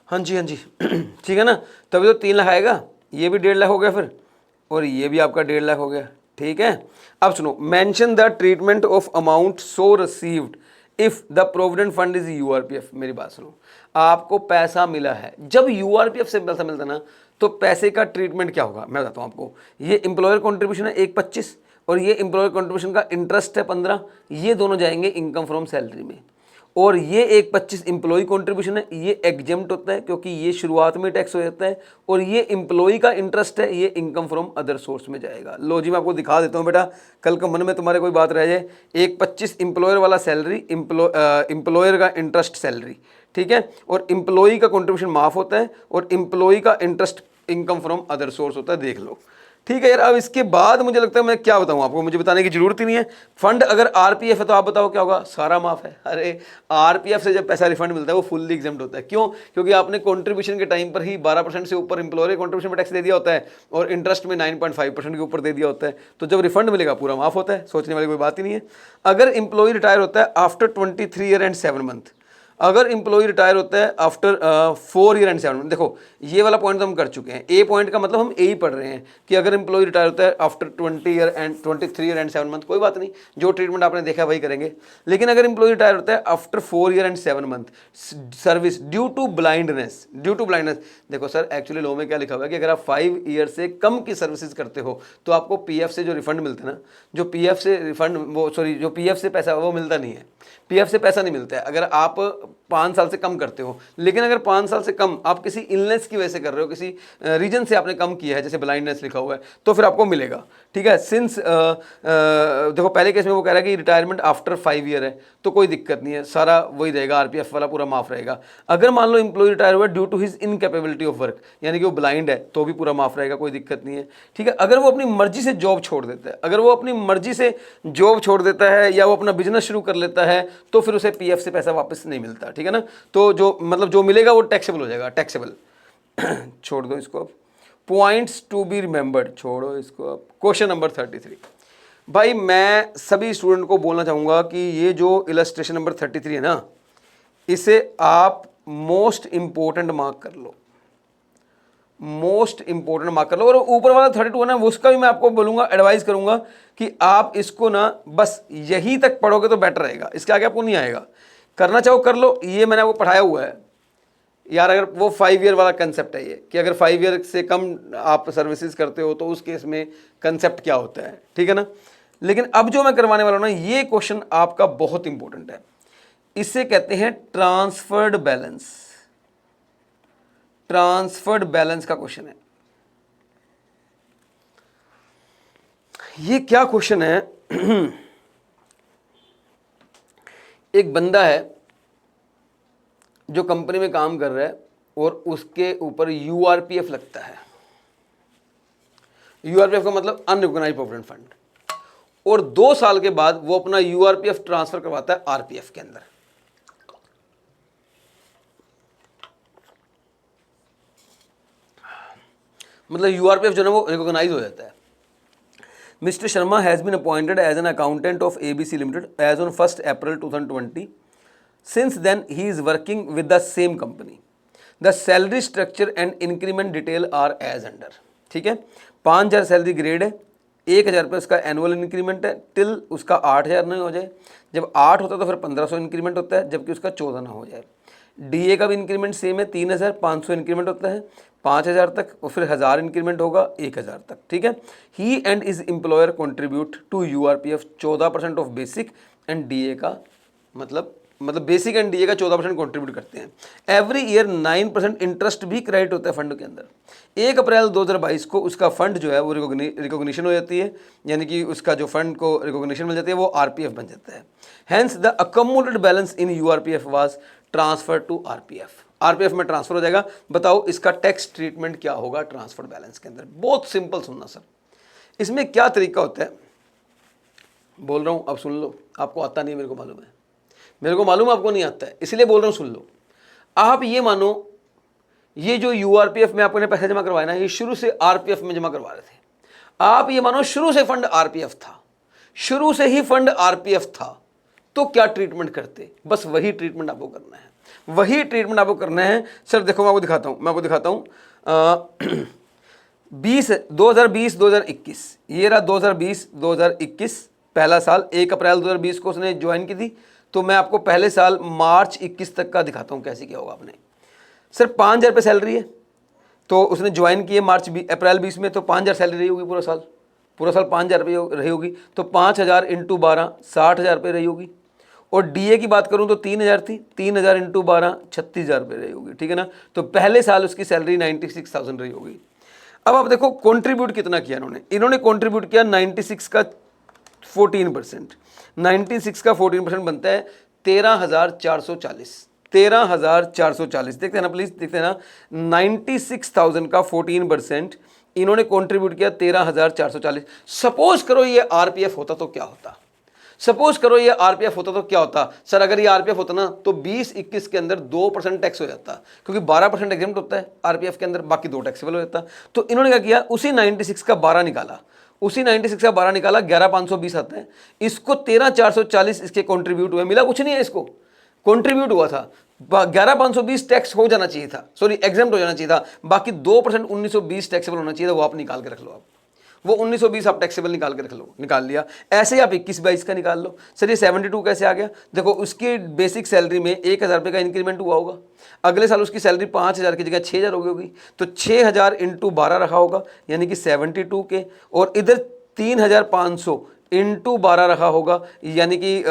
हाँ जी, हाँ जी। ठीक है ना, तभी तो 3 लाख आएगा। ये भी 1.5 लाख हो गया फिर, और ये भी आपका 1.5 लाख हो गया। ठीक है। अब सुनो, mention the treatment of amount so received if the provident fund is URPF। मेरी बात सुनो, आपको पैसा मिला है, जब URPF से पैसा मिलता ना तो पैसे का ट्रीटमेंट क्या होगा मैं बताता हूँ आपको। ये एम्प्लॉयर कॉन्ट्रीब्यूशन है 1,25 और ये एम्प्लॉयर कॉन्ट्रीब्यूशन का इंटरेस्ट है 15, ये दोनों जाएंगे इनकम फ्रॉम सैलरी में। और ये 1,25 एम्प्लॉय कंट्रीब्यूशन है, ये एग्जेम्प्ट होता है क्योंकि ये शुरुआत में टैक्स हो जाता है। और ये एम्प्लॉय का इंटरेस्ट है, ये इनकम फ्रॉम अदर सोर्स में जाएगा। लो जी, मैं आपको दिखा देता हूँ बेटा, कल को मन में तुम्हारे कोई बात रह जाए। 1,25 एम्प्लॉयर वाला सैलरी, एम्प्लॉयर का इंटरेस्ट सैलरी, ठीक है, और एम्प्लॉय का कंट्रीब्यूशन माफ होता है और एम्प्लॉय का interest income from other source होता है। देख लो, ठीक है यार। अब इसके बाद मुझे लगता है मैं क्या बताऊं आपको, मुझे बताने की जरूरत ही नहीं है। फंड अगर RPF है तो आप बताओ क्या होगा? सारा माफ है। अरे RPF से जब पैसा रिफंड मिलता है वो फुल्ली एग्जेम्प्ट होता है। क्यों? क्योंकि आपने कंट्रीब्यूशन के टाइम पर ही 12% से ऊपर एम्प्लॉयर कंट्रीब्यूशन पर टैक्स दे दिया होता है और इंटरेस्ट में 9.5% के ऊपर दे दिया होता है। तो जब रिफंड मिलेगा पूरा माफ होता है, सोचने वाली कोई बात ही नहीं है। अगर एम्प्लॉय रिटायर होता है आफ्टर 23 ईयर एंड 7 मंथ, अगर एम्प्लॉय रिटायर होता है आफ्टर 4 ईयर एंड 7 मंथ, देखो ये वाला पॉइंट तो हम कर चुके हैं। ए पॉइंट का मतलब हम ए ही पढ़ रहे हैं कि अगर एम्प्लॉय रिटायर होता है आफ्टर 23 ईयर एंड 7 मंथ, कोई बात नहीं, जो ट्रीटमेंट आपने देखा वही करेंगे। लेकिन अगर एम्प्लॉय रिटायर होता है after 4 year and 7 month service due to blindness, देखो सर एक्चुअली लॉ में क्या लिखा हुआ है कि अगर आप 5 ईयर से कम की सर्विसेज करते हो तो आपको PF से जो रिफंड मिलता है ना, जो PF से रिफंड वो सॉरी जो PF से पैसा वो मिलता नहीं है। PF से पैसा नहीं मिलता है अगर आप 5 साल से कम करते हो। लेकिन अगर 5 साल से कम आप किसी इलनेस की वजह से कर रहे हो, किसी रीजन से आपने कम किया है, जैसे ब्लाइंडनेस लिखा हुआ है, तो फिर आपको मिलेगा। ठीक है। सिंस देखो पहले केस में वो कह रहा है कि रिटायरमेंट आफ्टर 5 ईयर है तो कोई दिक्कत नहीं है, सारा वही रहेगा, RPF वाला पूरा माफ रहेगा। अगर मान लो एम्प्लॉय रिटायर हुआ due to his incapability of work, यानी कि वो ब्लाइंड है, तो भी पूरा माफ रहेगा, कोई दिक्कत नहीं है। ठीक है। अगर वो अपनी मर्जी से जॉब छोड़ देता है, अगर वो अपनी मर्जी से जॉब छोड़ देता है या वो अपना बिजनेस शुरू कर लेता है तो फिर उसे PF से पैसा वापस नहीं मिलता। ठीक है ना। तो जो मतलब जो मिलेगा वो टैक्सेबल हो जाएगा, टैक्सेबल। छोड़ दो इसको अब। पॉइंट्स टू बी रिमेंबर्ड, छोड़ो इसको अब। क्वेश्चन नंबर 33, भाई मैं सभी स्टूडेंट को बोलना चाहूँगा कि ये जो इलस्ट्रेशन नंबर 33 है ना, इसे आप मोस्ट इंपॉर्टेंट मार्क कर लो, मोस्ट इंपॉर्टेंट मार्क कर लो। और ऊपर वाला 32 है ना, उसका भी मैं आपको बोलूँगा, एडवाइस करूँगा कि आप इसको ना बस यही तक पढ़ोगे तो बेटर रहेगा, इसके आगे आपको नहीं आएगा। करना चाहो कर लो, ये मैंने आपको पढ़ाया हुआ है यार। अगर वो 5 ईयर वाला कंसेप्ट है ये, कि अगर 5 ईयर से कम आप सर्विसेज करते हो तो उस केस में कंसेप्ट क्या होता है, ठीक है ना। लेकिन अब जो मैं करवाने वाला हूँ ना, ये क्वेश्चन आपका बहुत इंपॉर्टेंट है। इसे कहते हैं ट्रांसफर्ड बैलेंस। ट्रांसफर्ड बैलेंस का क्वेश्चन है ये। क्या क्वेश्चन है? एक बंदा है जो कंपनी में काम कर रहा है और उसके ऊपर यूआरपीएफ लगता है। यूआरपीएफ का मतलब अनरिकॉग्नाइज्ड प्रोविडेंट फंड। और 2 साल के बाद वो अपना यूआरपीएफ ट्रांसफर करवाता है आरपीएफ के अंदर। मतलब यूआरपीएफ जो है वो रिकॉग्नाइज हो जाता है। Mister Sharma has been appointed as an accountant of ABC limited as on 1 April 2020। Since then, he is working with the same company. The salary structure and increment detail are as under. ठीक है, 5,000 सैलरी ग्रेड है, 1,000 रुपये उसका एनुअल इंक्रीमेंट है टिल उसका 8,000 नहीं हो जाए। जब 8 होता है तो फिर 1,500 इंक्रीमेंट होता है, जबकि उसका 14 ना हो जाए। डीए का भी इंक्रीमेंट सेम है, 3,500 इंक्रीमेंट होता है 5,000 तक, और फिर 1,000 इंक्रीमेंट होगा 1,000 तक। ठीक है, he and is employer contribute to URPF 14% of basic and DA का मतलब बेसिक एंड डीए का 14% कॉन्ट्रीब्यूट करते हैं। एवरी ईयर 9% इंटरेस्ट भी क्रेडिट होता है फंड के अंदर। 1 अप्रैल 2022 को उसका फंड जो है वो रिकॉग्निशन हो जाती है, यानी कि उसका जो फंड को रिकॉग्निशन मिल जाती है वो आरपीएफ बन जाता है। Hence the accumulated balance in URPF was transfer to RPF. RPF में ट्रांसफर हो जाएगा। बताओ इसका टैक्स ट्रीटमेंट क्या होगा ट्रांसफर बैलेंस के अंदर? बहुत सिंपल सुनना सर। इसमें क्या तरीका होता है बोल रहा हूँ, अब सुन लो। आपको आता नहीं, मेरे को मालूम है, मेरे को मालूम आपको नहीं आता है, इसलिए बोल रहा हूँ, सुन लो। आप ये मानो, ये जो यूआरपीएफ में आपने पैसे जमा करवाया ना, ये शुरू से आरपीएफ में जमा करवा रहे थे। आप ये मानो शुरू से फंड आरपीएफ था, शुरू से ही फंड आरपीएफ था, तो क्या ट्रीटमेंट करते? बस वही ट्रीटमेंट आपको करना है, वही ट्रीटमेंट आपको करना है। सर देखो मैं आपको दिखाता हूँ 2020-2021, ये रहा 2020-2021 पहला साल। 1 अप्रैल 2020 को उसने ज्वाइन की थी, तो मैं आपको पहले साल मार्च 21 तक का दिखाता हूँ कैसे क्या होगा आपने। सर 5,000 रुपये सैलरी है, तो उसने ज्वाइन किए अप्रैल 20 में, तो 5,000 सैलरी रही होगी पूरा साल 5,000 रुपये रही होगी, तो 5,000 इंटू 12 60,000 रुपये रही होगी। और डीए की बात करूँ तो 3,000 थी, 3,000 इंटू 12 36,000 रुपये रही होगी, ठीक है ना। तो पहले साल उसकी सैलरी 96,000 रही होगी। अब आप देखो कॉन्ट्रीब्यूट कितना किया इन्होंने कॉन्ट्रीब्यूट किया 96 का 14%, 96 का 14% बनता है 13,440। 13,440 देखते हैं ना प्लीज, देखते हैं ना। 96,000 का 14% इन्होंने कंट्रीब्यूट किया 13,440। सपोज करो ये आरपीएफ होता तो क्या होता? सपोज करो ये आरपीएफ होता तो क्या होता? सर अगर ये आरपीएफ होता ना तो 20-21 के अंदर 2% टैक्स हो जाता, क्योंकि 12% एग्जेम्प्ट होता है आरपीएफ के अंदर, बाकी 2 टैक्सेबल हो जाता। तो इन्होंने क्या किया, उसी 96 का 12 निकाला, 11,520 आता है। इसको 13,440 इसके कंट्रीब्यूट हुए, मिला कुछ नहीं है इसको, कंट्रीब्यूट हुआ था 11,520 टैक्स हो जाना चाहिए था, सॉरी एग्जेम्प्ट हो जाना चाहिए था। बाकी 2% 1,920 टैक्सेबल होना चाहिए था, वो आप निकाल के रख लो। आप वो 1,920 आप टैक्सेबल निकाल के रख लो, निकाल लिया। ऐसे ही आप 21-22 का निकाल लो। सर ये 72 कैसे आ गया? देखो उसकी बेसिक सैलरी में 1,000 रुपये का इंक्रीमेंट हुआ होगा, अगले साल उसकी सैलरी 5,000 की जगह 6,000 हो गई होगी, तो 6,000 इंटू 12 रखा होगा, यानी कि 72 के, और इधर 3,500 इंटू 12 रखा होगा, यानी कि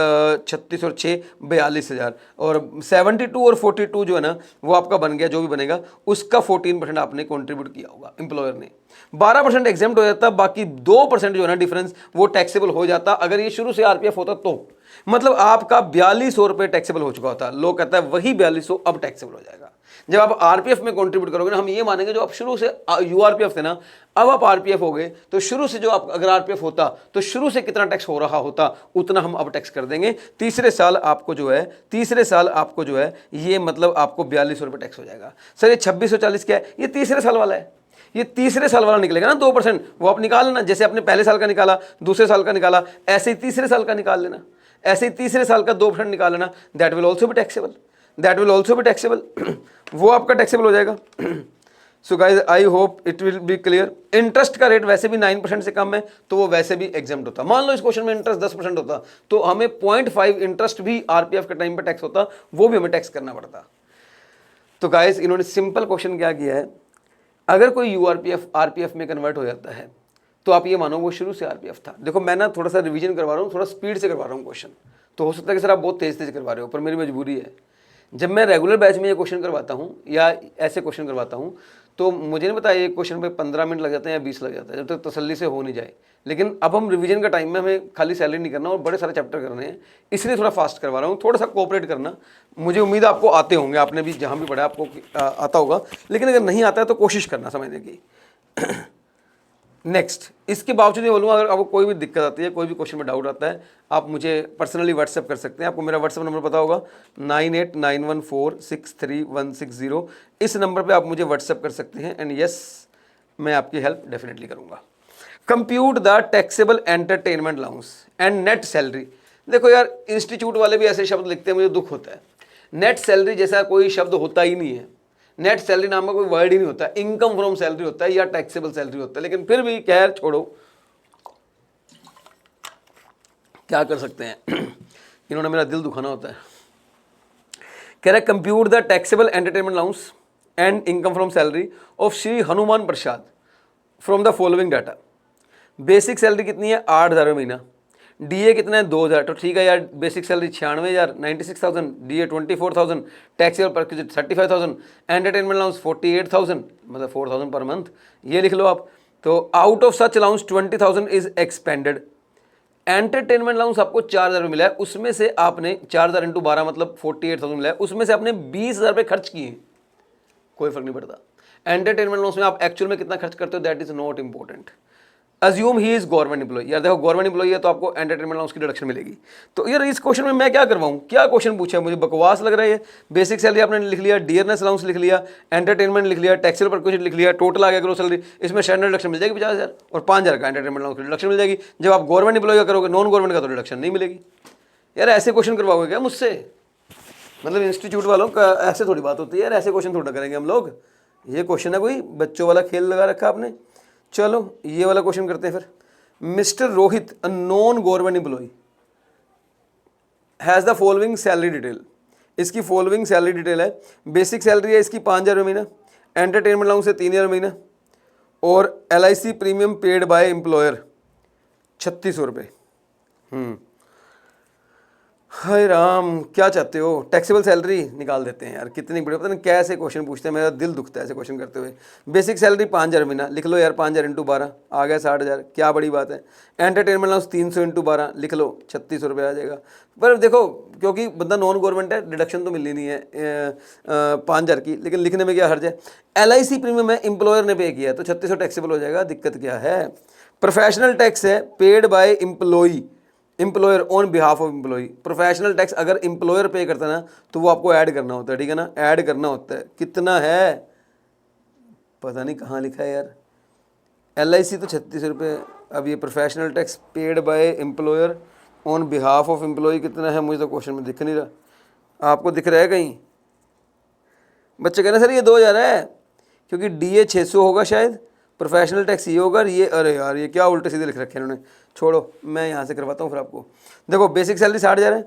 36 और 6 42,000, और 72 और 42 जो है ना वो आपका बन गया, जो भी बनेगा उसका 14% आपने कंट्रीब्यूट किया होगा एम्प्लॉयर ने। 12% एग्जेम्प्ट हो जाता, बाकी 2% जो है ना डिफरेंस वो टैक्सेबल हो जाता अगर ये शुरू से आरपीएफ होता तो। मतलब आपका 4,200 रुपये टैक्सेबल हो चुका होता। लोग कहता है वही 4,200 अब टैक्सेबल हो जाएगा जब आप आरपीएफ में कंट्रीब्यूट करोगे ना। हम ये मानेंगे जो आप शुरू से यूआरपीएफ थे ना, अब आप आरपीएफ हो गए, तो शुरू से जो आप अगर आरपीएफ होता तो शुरू से कितना टैक्स हो रहा होता उतना हम अब टैक्स कर देंगे। तीसरे साल आपको जो है ये मतलब आपको 4,200 रुपये टैक्स हो जाएगा। सर ये 2,640 क्या है? ये तीसरे साल वाला है, ये तीसरे साल वाला निकलेगा ना 2%, वो आप निकाल लेना। जैसे आपने पहले साल का निकाला, दूसरे साल का निकाला, ऐसे ही तीसरे साल का निकाल लेना, ऐसे ही तीसरे साल का 2% निकाल लेना। That will also be taxable, that will also be taxable. वो आपका टैक्सेबल हो जाएगा। So guys I hope it will be clear. Interest का रेट वैसे भी 9% से कम है, तो वो वैसे भी एग्जाम्प्ट होता। मान लो इस क्वेश्चन में इंटरेस्ट 10% होता, तो हमें 0.5 इंटरेस्ट भी आरपीएफ के टाइम पे टैक्स होता, वो भी हमें टैक्स करना पड़ता। तो गाइज इन्होंने सिंपल क्वेश्चन क्या किया है, अगर कोई यूआरपीएफ आरपीएफ में कन्वर्ट हो जाता है तो आप ये मानो वो शुरू से आरपीएफ था। देखो मैं ना थोड़ा सा रिवीजन करवा रहा हूँ, थोड़ा स्पीड से करवा रहा हूँ क्वेश्चन, तो हो सकता है कि सर आप बहुत तेज तेज करवा रहे हो, पर मेरी मजबूरी है। जब मैं रेगुलर बैच में ये क्वेश्चन करवाता हूँ या ऐसे क्वेश्चन करवाता हूँ, तो मुझे नहीं पता एक क्वेश्चन पे 15 मिनट लग जाते हैं या 20 लग जाता है, जब तक तसल्ली से हो नहीं जाए। लेकिन अब हम रिवीजन का टाइम में हमें खाली सैलरी नहीं करना और बड़े सारे चैप्टर करने हैं, इसलिए थोड़ा फास्ट करवा रहा हूँ। थोड़ा सा कोऑपरेट करना, मुझे उम्मीद है आपको आते होंगे, आपने भी जहाँ भी पढ़ा आपको आता होगा, लेकिन अगर नहीं आता है तो कोशिश करना समझने की। नेक्स्ट, इसके बावजूद ये बोलूँगा, अगर आपको कोई भी दिक्कत आती है, कोई भी क्वेश्चन में डाउट आता है, आप मुझे पर्सनली व्हाट्सएप कर सकते हैं। आपको मेरा व्हाट्सएप नंबर पता होगा 9891463160। इस नंबर पे आप मुझे व्हाट्सएप कर सकते हैं, एंड यस मैं आपकी हेल्प डेफिनेटली करूँगा। Compute the taxable entertainment allowance and net salary. देखो यार, इंस्टीट्यूट वाले भी ऐसे शब्द लिखते हैं, मुझे दुख होता है। नेट सैलरी जैसा कोई शब्द होता ही नहीं है, नेट सैलरी नाम का कोई वर्ड ही नहीं होता। इनकम फ्रॉम सैलरी होता है या टैक्सेबल सैलरी होता है, लेकिन फिर भी खैर छोड़ो, क्या कर सकते हैं। इन्होंने मेरा दिल दुखाना होता है। कह रहे compute the taxable entertainment allowance and income from salary of Shri Hanuman Prasad from the following data. Basic salary कितनी है, 8,000 महीना। डीए कितना है, 2,000। तो ठीक है यार, basic salary 96,000, 96,000, DA 24,000, taxable perquisite 35,000, entertainment allowance 48,000, मतलब 4,000 पर मंथ, ये लिख लो आप। तो out of such allowance 20,000 is expanded. Entertainment allowance आपको 4,000 मिला है, उसमें से आपने 4,000 इंटू 12 मतलब 48,000 मिला है, उसमें से आपने 20,000 रुपये खर्च किए, कोई फर्क नहीं पड़ता। एंटरटेनमेंट अलाउंस में आप एक्चुअल में कितना खर्च करते हो that is not important. Assume he is government employ. यार देखो, गवर्नमेंट एम्प्लॉय है तो आपको एंटरटेनमेंट अलाउंस की डिडक्शन मिलेगी। तो यार इस क्वेश्चन में मैं क्या करवाऊँ, क्या क्वेश्चन पूछा है, मुझे बकवास लग रहा है। बेसिक सैलरी आपने लिख लिया, डियरनेस अलाउंस लिख लिया, एंटरटेनमेंट लिख लिया, टैक्सेबल परक्विजिट लिख लिया, टोटल आ गया ग्रोस सैलरी। इसमें स्टैंडर्ड डिडक्शन मिल जाएगी 50,000 और 5,000 का एंटरटेनमेंट अलाउंस की डिडक्शन मिल जाएगी। जब आप गवर्नमेंट एम्प्लॉय का करोगे, नॉन गवर्नमेंट का तो डिडक्शन नहीं मिलेगी। यार ऐसे क्वेश्चन करवाओगे क्या मुझसे, मतलब इंस्टीट्यूट वालों का ऐसे थोड़ी बात होती है यार, ऐसे क्वेश्चन थोड़ा करेंगे हम लोग। ये क्वेश्चन है कोई बच्चों वाला खेल लगा रखा आपने। चलो ये वाला क्वेश्चन करते हैं फिर। Mister Rohit, a non government employ, has the following salary detail. इसकी फॉलोइंग सैलरी डिटेल है। बेसिक सैलरी है इसकी 5,000 महीना, एंटरटेनमेंट अलाउंस है 3,000 महीना, और LIC premium paid by employer 3,600 रुपये। हाय राम, क्या चाहते हो, टैक्सेबल सैलरी निकाल देते हैं यार, कितनी बड़ी, पता नहीं कैसे क्वेश्चन पूछते हैं, मेरा दिल दुखता है ऐसे क्वेश्चन करते हुए। बेसिक सैलरी 5,000 महीना, लिख लो यार, 5,000 इंटू 12 आ गया 60,000, क्या बड़ी बात है। एंटरटेनमेंट अलाउंस 300 इंटू 12 लिख लो, 3,600 रुपये आ जाएगा। पर देखो, क्योंकि बंदा नॉन गवर्नमेंट है, डिडक्शन तो मिलनी नहीं है 5,000 की, लेकिन लिखने में क्या हर्ज है। LIC प्रीमियम है, एम्प्लॉयर ने पे किया है, तो 3,600 टैक्सेबल हो जाएगा, दिक्कत क्या है। प्रोफेशनल टैक्स है paid by employee, employer on behalf of employ. Professional tax अगर एम्प्लॉयर पे करता है ना, तो वो आपको ऐड करना होता है, ठीक है ना, ऐड करना होता है। कितना है पता नहीं कहाँ लिखा है यार। LIC तो 3,600 रुपये। अब ये professional tax paid by employer on behalf of employ कितना है, मुझे तो क्वेश्चन में दिख नहीं रहा। आपको दिख रहा है कहीं? बच्चे कह रहे हैं सर ये 2,000 है, क्योंकि DA 600 होगा शायद, प्रोफेशनल टैक्स ये होगा, ये अरे यार ये क्या उल्टे सीधे लिख रखे हैं इन्होंने। छोड़ो, मैं यहाँ से करवाता हूँ फिर आपको। देखो बेसिक सैलरी 60,000 है,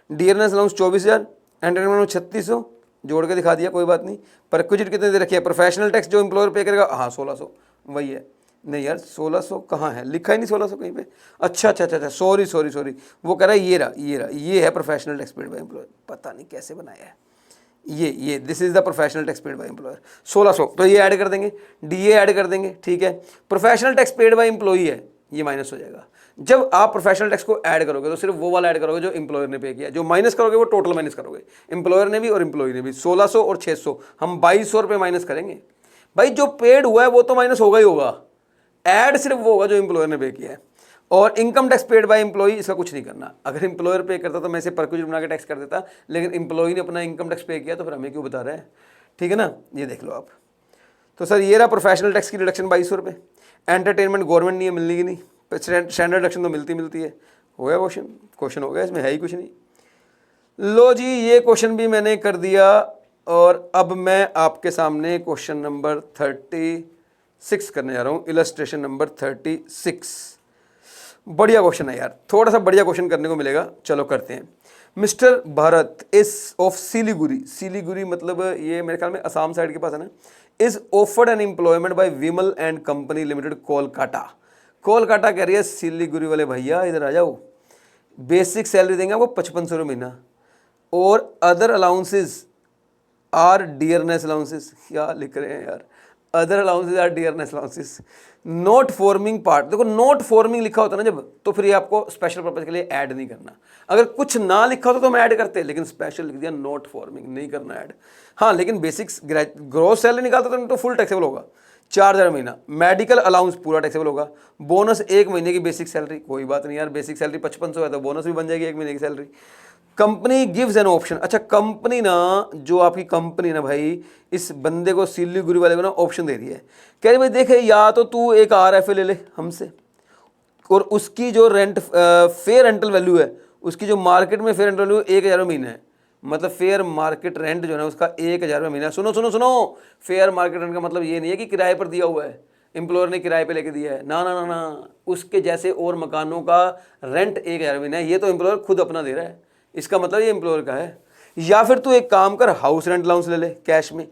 डियरनेस अलाउंस 24,000, एंटरटेनमेंट 3,600 जोड़ के दिखा दिया, कोई बात नहीं। परक्विजिट कितने दे रखी है, प्रोफेशनल टैक्स जो एम्प्लॉयर पे करेगा, हाँ 1,600 वही है। नहीं यार 1,600 कहाँ है, लिखा ही नहीं 1,600 कहीं पे। अच्छा, सॉरी, वो कह रहा है ये है professional tax paid by employer. पता नहीं कैसे बनाया है ये this is the professional tax paid by employer 1,600। तो ये ऐड कर देंगे, DA ऐड कर देंगे, ठीक है। Professional tax paid by employee है, ये माइनस हो जाएगा। जब आप प्रोफेशनल टैक्स को ऐड करोगे तो सिर्फ वो वाला ऐड करोगे जो एम्प्लॉयर ने पे किया, जो माइनस करोगे वो टोटल माइनस करोगे, एम्प्लॉयर ने भी और एम्प्लॉई ने भी। 1,600 और 600 हम 2,200 रुपये माइनस करेंगे। भाई जो पेड हुआ है वो तो माइनस होगा ही होगा, ऐड सिर्फ वो होगा जो एम्प्लॉयर ने पे किया है। और income tax paid by employee, इसका कुछ नहीं परना। अगर एम्प्लॉयर पे करता तो मैं इसे परक्विजिट बना के टैक्स कर देता, लेकिन एम्प्लॉई ने अपना इनकम टैक्स पे किया तो फिर हमें क्यों बता रहा है, ठीक है ना। ये देख लो आप। तो सर ये रहा प्रोफेशनल टैक्स की डिडक्शन 2200 रुपये। एंटरटेनमेंट गवर्नमेंट नहीं है, मिलनी की नहीं, स्टैंडर्ड डिडक्शन तो मिलती है। हो गया क्वेश्चन हो गया, इसमें है ही कुछ नहीं। लो जी, ये क्वेश्चन भी मैंने कर दिया और अब मैं आपके सामने क्वेश्चन नंबर 36 करने जा रहा हूँ, इलस्ट्रेशन नंबर 36। बढ़िया क्वेश्चन है यार, थोड़ा सा बढ़िया क्वेश्चन करने को मिलेगा, चलो करते हैं। Mister Bharat is of Siliguri मतलब ये मेरे ख्याल में असम साइड के पास है ना, is offered an employment bye Vimal and company limited Kolkata कह रही है सिलीगुड़ी वाले भैया इधर आ जाओ, बेसिक सैलरी देंगे आपको 5500 रुपये महीना और other allowances are dearness allowances. क्या लिख रहे हैं यार, other allowances are dearness allowances, not forming part. देखो नॉट फॉर्मिंग लिखा होता है ना जब, तो फिर ये आपको स्पेशल पर्पज के लिए ऐड नहीं करना। अगर कुछ ना लिखा होता तो हम ऐड करते, लेकिन स्पेशल लिख दिया नॉट फॉर्मिंग, नहीं करना ऐड। हाँ लेकिन बेसिक्स ग्रोस सैलरी निकालते तो फुल टैक्सेबल होगा 4000 महीना। मेडिकल अलाउंस पूरा टैक्सेबल होगा। बोनस 1 महीने की बेसिक सैलरी, कोई बात नहीं यार, बेसिक सैलरी 5500 है तो बोनस भी बन जाएगी 1 महीने की salary. Company gives an option, अच्छा कंपनी ना, जो आपकी कंपनी ना भाई इस बंदे को सिलीगुड़ी वाले को ना ऑप्शन दे रही है, कह रही भाई देखे या तो तू एक RFA ले ले हमसे और उसकी जो फेयर रेंटल वैल्यू है, उसकी जो मार्केट में फेयर रेंटल वैल्यू 1000 महीना है, मतलब फेयर मार्केट रेंट जो है ना उसका 1000 रुपये महीना। सुनो, फेयर मार्केट रेंट का मतलब ये नहीं है कि किराए पर दिया हुआ है, एम्प्लॉयर ने किराए पे लेके दिया है, ना, उसके जैसे और मकानों का रेंट 1000 महीना है, ये तो एम्प्लॉयर खुद अपना दे रहा है, इसका मतलब ये एम्प्लॉयर का है। या फिर तू एक काम कर, हाउस रेंट अलाउंस ले ले कैश में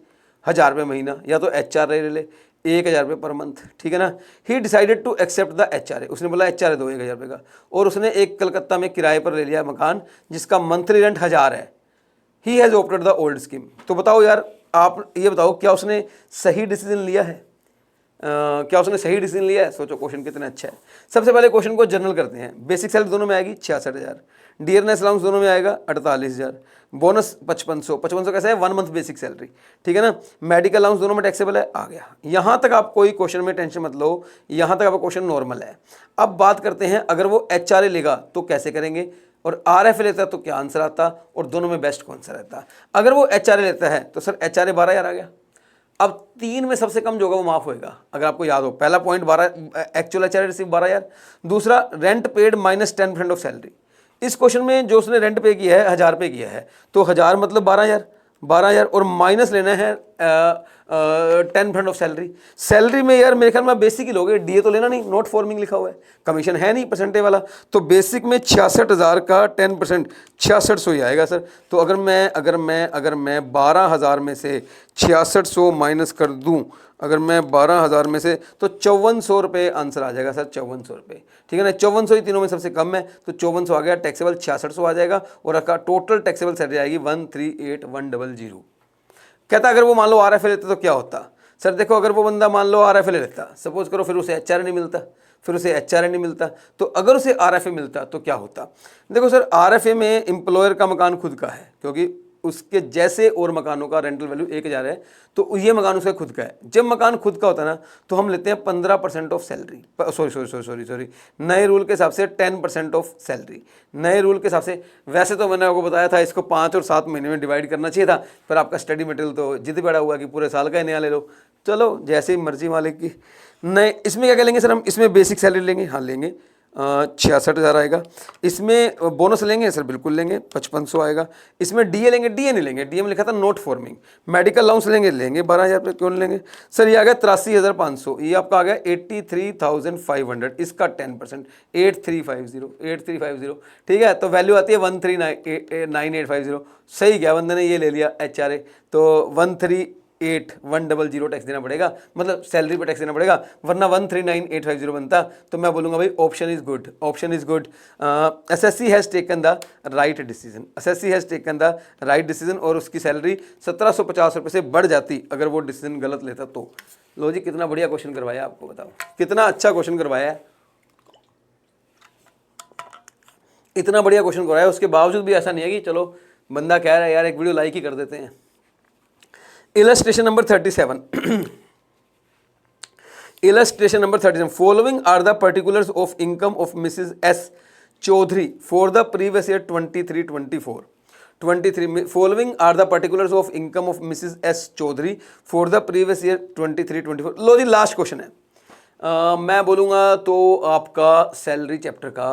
1000 रुपये महीना, या तो HRA ले 1000 रुपये पर मंथ, ठीक है ना। He decided to accept the HRA, उसने बोला HRA दो 1000 रुपये का, और उसने एक कलकत्ता में किराए पर ले लिया मकान जिसका मंथली रेंट 1000 है। He has opted the old scheme. तो बताओ यार, आप ये बताओ क्या उसने सही डिसीजन लिया है? क्या उसने सही डिसीजन लिया है? सोचो क्वेश्चन कितना अच्छा है। सबसे पहले क्वेश्चन को जनरल करते हैं। बेसिक सैलरी दोनों में आएगी 66000, डियरनेस अलाउंस दोनों में आएगा 48000, बोनस 5500 कैसा है 1 मंथ बेसिक सैलरी, ठीक है ना। मेडिकल अलाउंस दोनों में टैक्सेबल है, आ गया। यहाँ तक आप कोई क्वेश्चन में टेंशन मत लो, यहाँ तक आपका क्वेश्चन नॉर्मल है। अब बात करते हैं अगर वो HRA लेगा तो कैसे करेंगे, और RFA लेता है तो क्या आंसर आता, और दोनों में बेस्ट कौन सा रहता। अगर वो HRA लेता है तो सर HRA 12000 आ गया। अब 3 में सबसे कम जो होगा वो माफ होएगा, अगर आपको याद हो। पहला पॉइंट 12 एक्चुअल HRA रिसीव 12000, दूसरा rent paid minus 10% of salary. इस क्वेश्चन में जो उसने रेंट पे किया है 1000 पे किया है, तो 1000 मतलब 12000 और माइनस लेना है 10% ऑफ सैलरी में यार मेरे ख्याल में बेसिक ही लोगे, DA तो लेना नहीं, नॉट फॉर्मिंग लिखा हुआ है, कमीशन है नहीं परसेंटेज वाला, तो बेसिक में 66000 का 10% 6600 ही आएगा सर। तो अगर मैं 12000 में से 6600 माइनस कर दूं, अगर मैं 12000 में से, तो 5400 रुपये आंसर आ जाएगा सर, 5400 रुपये, ठीक है ना। 5400 ही तीनों में सबसे कम है, तो 5400 आ गया। टैक्सेबल 6600 आ जाएगा और आपका टोटल टैक्सेबल सैलरी आएगी 138100। कहता अगर वो मान लो RFA लेता तो क्या होता। सर देखो, अगर वो बंदा मान लो RFA ले लेता, सपोज करो, फिर उसे HRA नहीं मिलता, तो अगर उसे RFA मिलता तो क्या होता। देखो सर, RFA में एम्प्लॉयर का मकान खुद का है, क्योंकि उसके जैसे और मकानों का रेंटल वैल्यू 1000 है, तो ये मकान उसका खुद का है। जब मकान खुद का होता है ना, तो हम लेते हैं 15% ऑफ सैलरी, सॉरी, नए रूल के हिसाब से 10% ऑफ सैलरी, नए रूल के हिसाब से। वैसे तो मैंने आपको बताया था इसको 5 और 7 महीने में डिवाइड करना चाहिए था, पर आपका स्टडी मटेरियल तो जिद पड़ा हुआ कि पूरे साल का ही नया ले लो। चलो जैसे ही मर्जी मालिक की। नए इसमें क्या लेंगे सर हम, इसमें बेसिक सैलरी लेंगे, हाँ लेंगे, 66000 आएगा। इसमें बोनस लेंगे सर, बिल्कुल लेंगे, 5500 आएगा। इसमें DA लेंगे, DA नहीं लेंगे, DA में लिखा था नॉट फॉर्मिंग। मेडिकल अलाउंस लेंगे 12000 रुपये, क्यों नहीं लेंगे सर। ये आ गया 83500, ये आपका आ गया 83500, इसका 10% 8350, ठीक है। तो वैल्यू आती है 139850। सही गया, बंदे ने ये ले लिया HRA, तो 138100 टैक्स देना पड़ेगा, मतलब सैलरी पर टैक्स देना पड़ेगा, वरना 139850 बनता। तो मैं बोलूँगा भाई option is good. SSC has taken the right decision, और उसकी सैलरी 1750 रुपये से बढ़ जाती अगर वो डिसीजन गलत लेता तो। लो जी, कितना बढ़िया क्वेश्चन करवाया आपको, बताओ कितना अच्छा क्वेश्चन करवाया है। इतना बढ़िया क्वेश्चन करवाया, उसके बावजूद भी ऐसा नहीं है कि चलो बंदा कह रहा है यार एक वीडियो लाइक ही कर देते हैं। Illustration number 37. Illustration number 37. Following are the particulars of income of Mrs. S. Chaudhary for the previous year 23-24. 23 में following are the particulars of income of missus S Chaudhary for the previous year 23-24। लो जी लास्ट क्वेश्चन है। मैं बोलूँगा तो आपका सैलरी चैप्टर का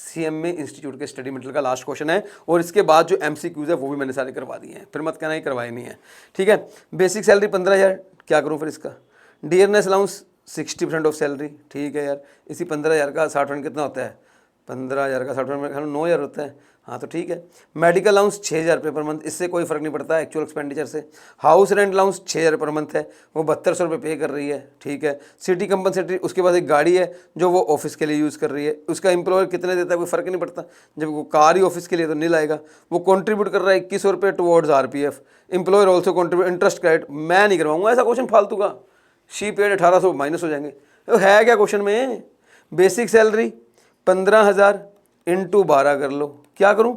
CMA इंस्टीट्यूट के स्टडी मटेरियल का लास्ट क्वेश्चन है, और इसके बाद जो MCQs है वो भी मैंने सारे करवा दिए हैं, फिर मत कहना ही करवाए नहीं है, ठीक है। बेसिक सैलरी 15,000, क्या करूँ फिर इसका। डियरनेस अलाउंस 60% ऑफ सैलरी, ठीक है यार। इसी 15,000 का 60% कितना होता है, 15,000 का 60% में 9,000 होता है, हाँ तो ठीक है। मेडिकल अलाउंस 6,000 रुपये पर मंथ, इससे कोई फ़र्क नहीं पड़ता एक्चुअल एक्सपेंडिचर से। House rent allowance 6,000 per month है, वो 7200 रुपये पे कर रही है, ठीक है। सिटी कंपनसेटरी, उसके बाद एक गाड़ी है जो वो ऑफिस के लिए यूज़ कर रही है, उसका एम्प्लॉयर कितने देता है कोई फ़र्क नहीं पड़ता, जब वो कार ही ऑफिस के लिए तो नहीं लाएगा। वो कॉन्ट्रीब्यूट कर रहा है 2100 रुपये towards RPF, employer also contribute interest credit. मैं नहीं करवाऊँगा ऐसा क्वेश्चन फालतू का, शी पेड 1800 माइनस हो जाएंगे, तो है क्या क्वेश्चन में। बेसिक सैलरी 15,000 इंटू 12 कर लो, क्या करूँ।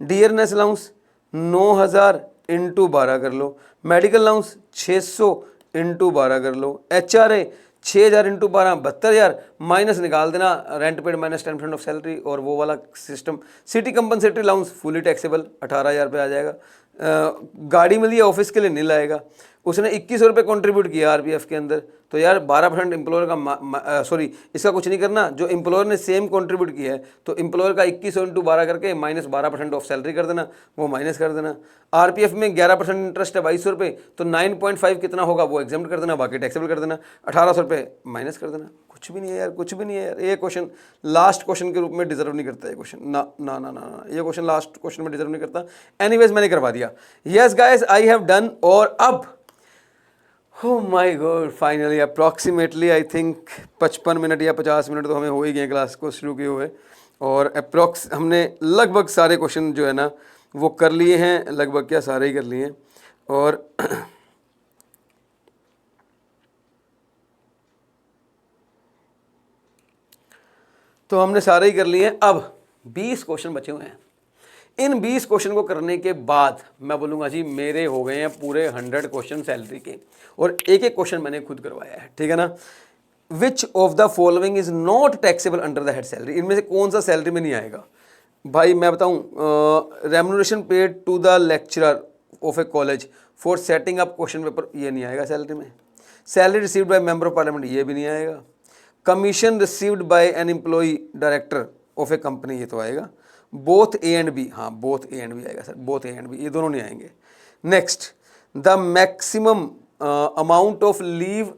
डियरनेस अलाउंस 9,000 इंटू 12 कर लो, मेडिकल अलाउंस 600 इंटू 12 कर लो, HRA 6,000 इंटू 12 72,000, माइनस निकाल देना rent paid minus 10% of salary, और वो वाला system. City compensatory allowance fully taxable 18,000 पे आ जाएगा। गाड़ी मिली है ऑफिस के लिए नहीं लाएगा, उसने 2100 रुपये कॉन्ट्रीब्यूट किया RPF के अंदर, तो यार 12% एम्प्लॉयर का सॉरी इसका कुछ नहीं करना, जो एम्प्लॉयर ने सेम कंट्रीब्यूट किया है तो एम्प्लॉयर का 2100 इंटू 12 करके माइनस 12% ऑफ सैलरी कर देना, वो माइनस कर देना। RPF में 11% इंटरेस्ट है 2200 रुपये, तो 9.5 कितना होगा वो एग्जाम्प्ट कर देना, बाकी टैक्सेबल कर देना, 1800 रुपये माइनस कर देना। कुछ भी नहीं है यार, कुछ भी नहीं है यार। ये क्वेश्चन लास्ट क्वेश्चन के रूप में डिजर्व नहीं करता है क्वेश्चन, ना ना ना ना, ये क्वेश्चन लास्ट क्वेश्चन में डिजर्व नहीं करता। एनीवेज मैंने करवा दिया। Yes guys I have done, और अब oh my God, finally approximately I think 55 minute या 50 मिनट तो हमें हो ही गए क्लास को शुरू किए हुए, और अप्रॉक्स हमने लगभग सारे क्वेश्चन जो है ना वो कर लिए हैं, लगभग क्या सारे ही कर लिए हैं। और तो हमने सारे ही कर लिए हैं। अब 20 क्वेश्चन बचे हुए हैं। इन 20 क्वेश्चन को करने के बाद मैं बोलूँगा जी मेरे हो गए हैं पूरे 100 क्वेश्चन सैलरी के, और एक एक क्वेश्चन मैंने खुद करवाया है, ठीक है ना। Which of the following is not taxable under the head salary, इनमें से कौन सा सैलरी में नहीं आएगा भाई। मैं बताऊँ, remuneration paid to the lecturer of a college for setting up question paper, ये नहीं आएगा सैलरी में। Salary received by member of parliament, ये भी नहीं आएगा। Commission received by an employee director of a company, ये तो आएगा। बोथ A एंड B, हाँ बोथ A एंड B आएगा sir, both A and B, ये दोनों नहीं आएंगे। Next, the maximum amount of leave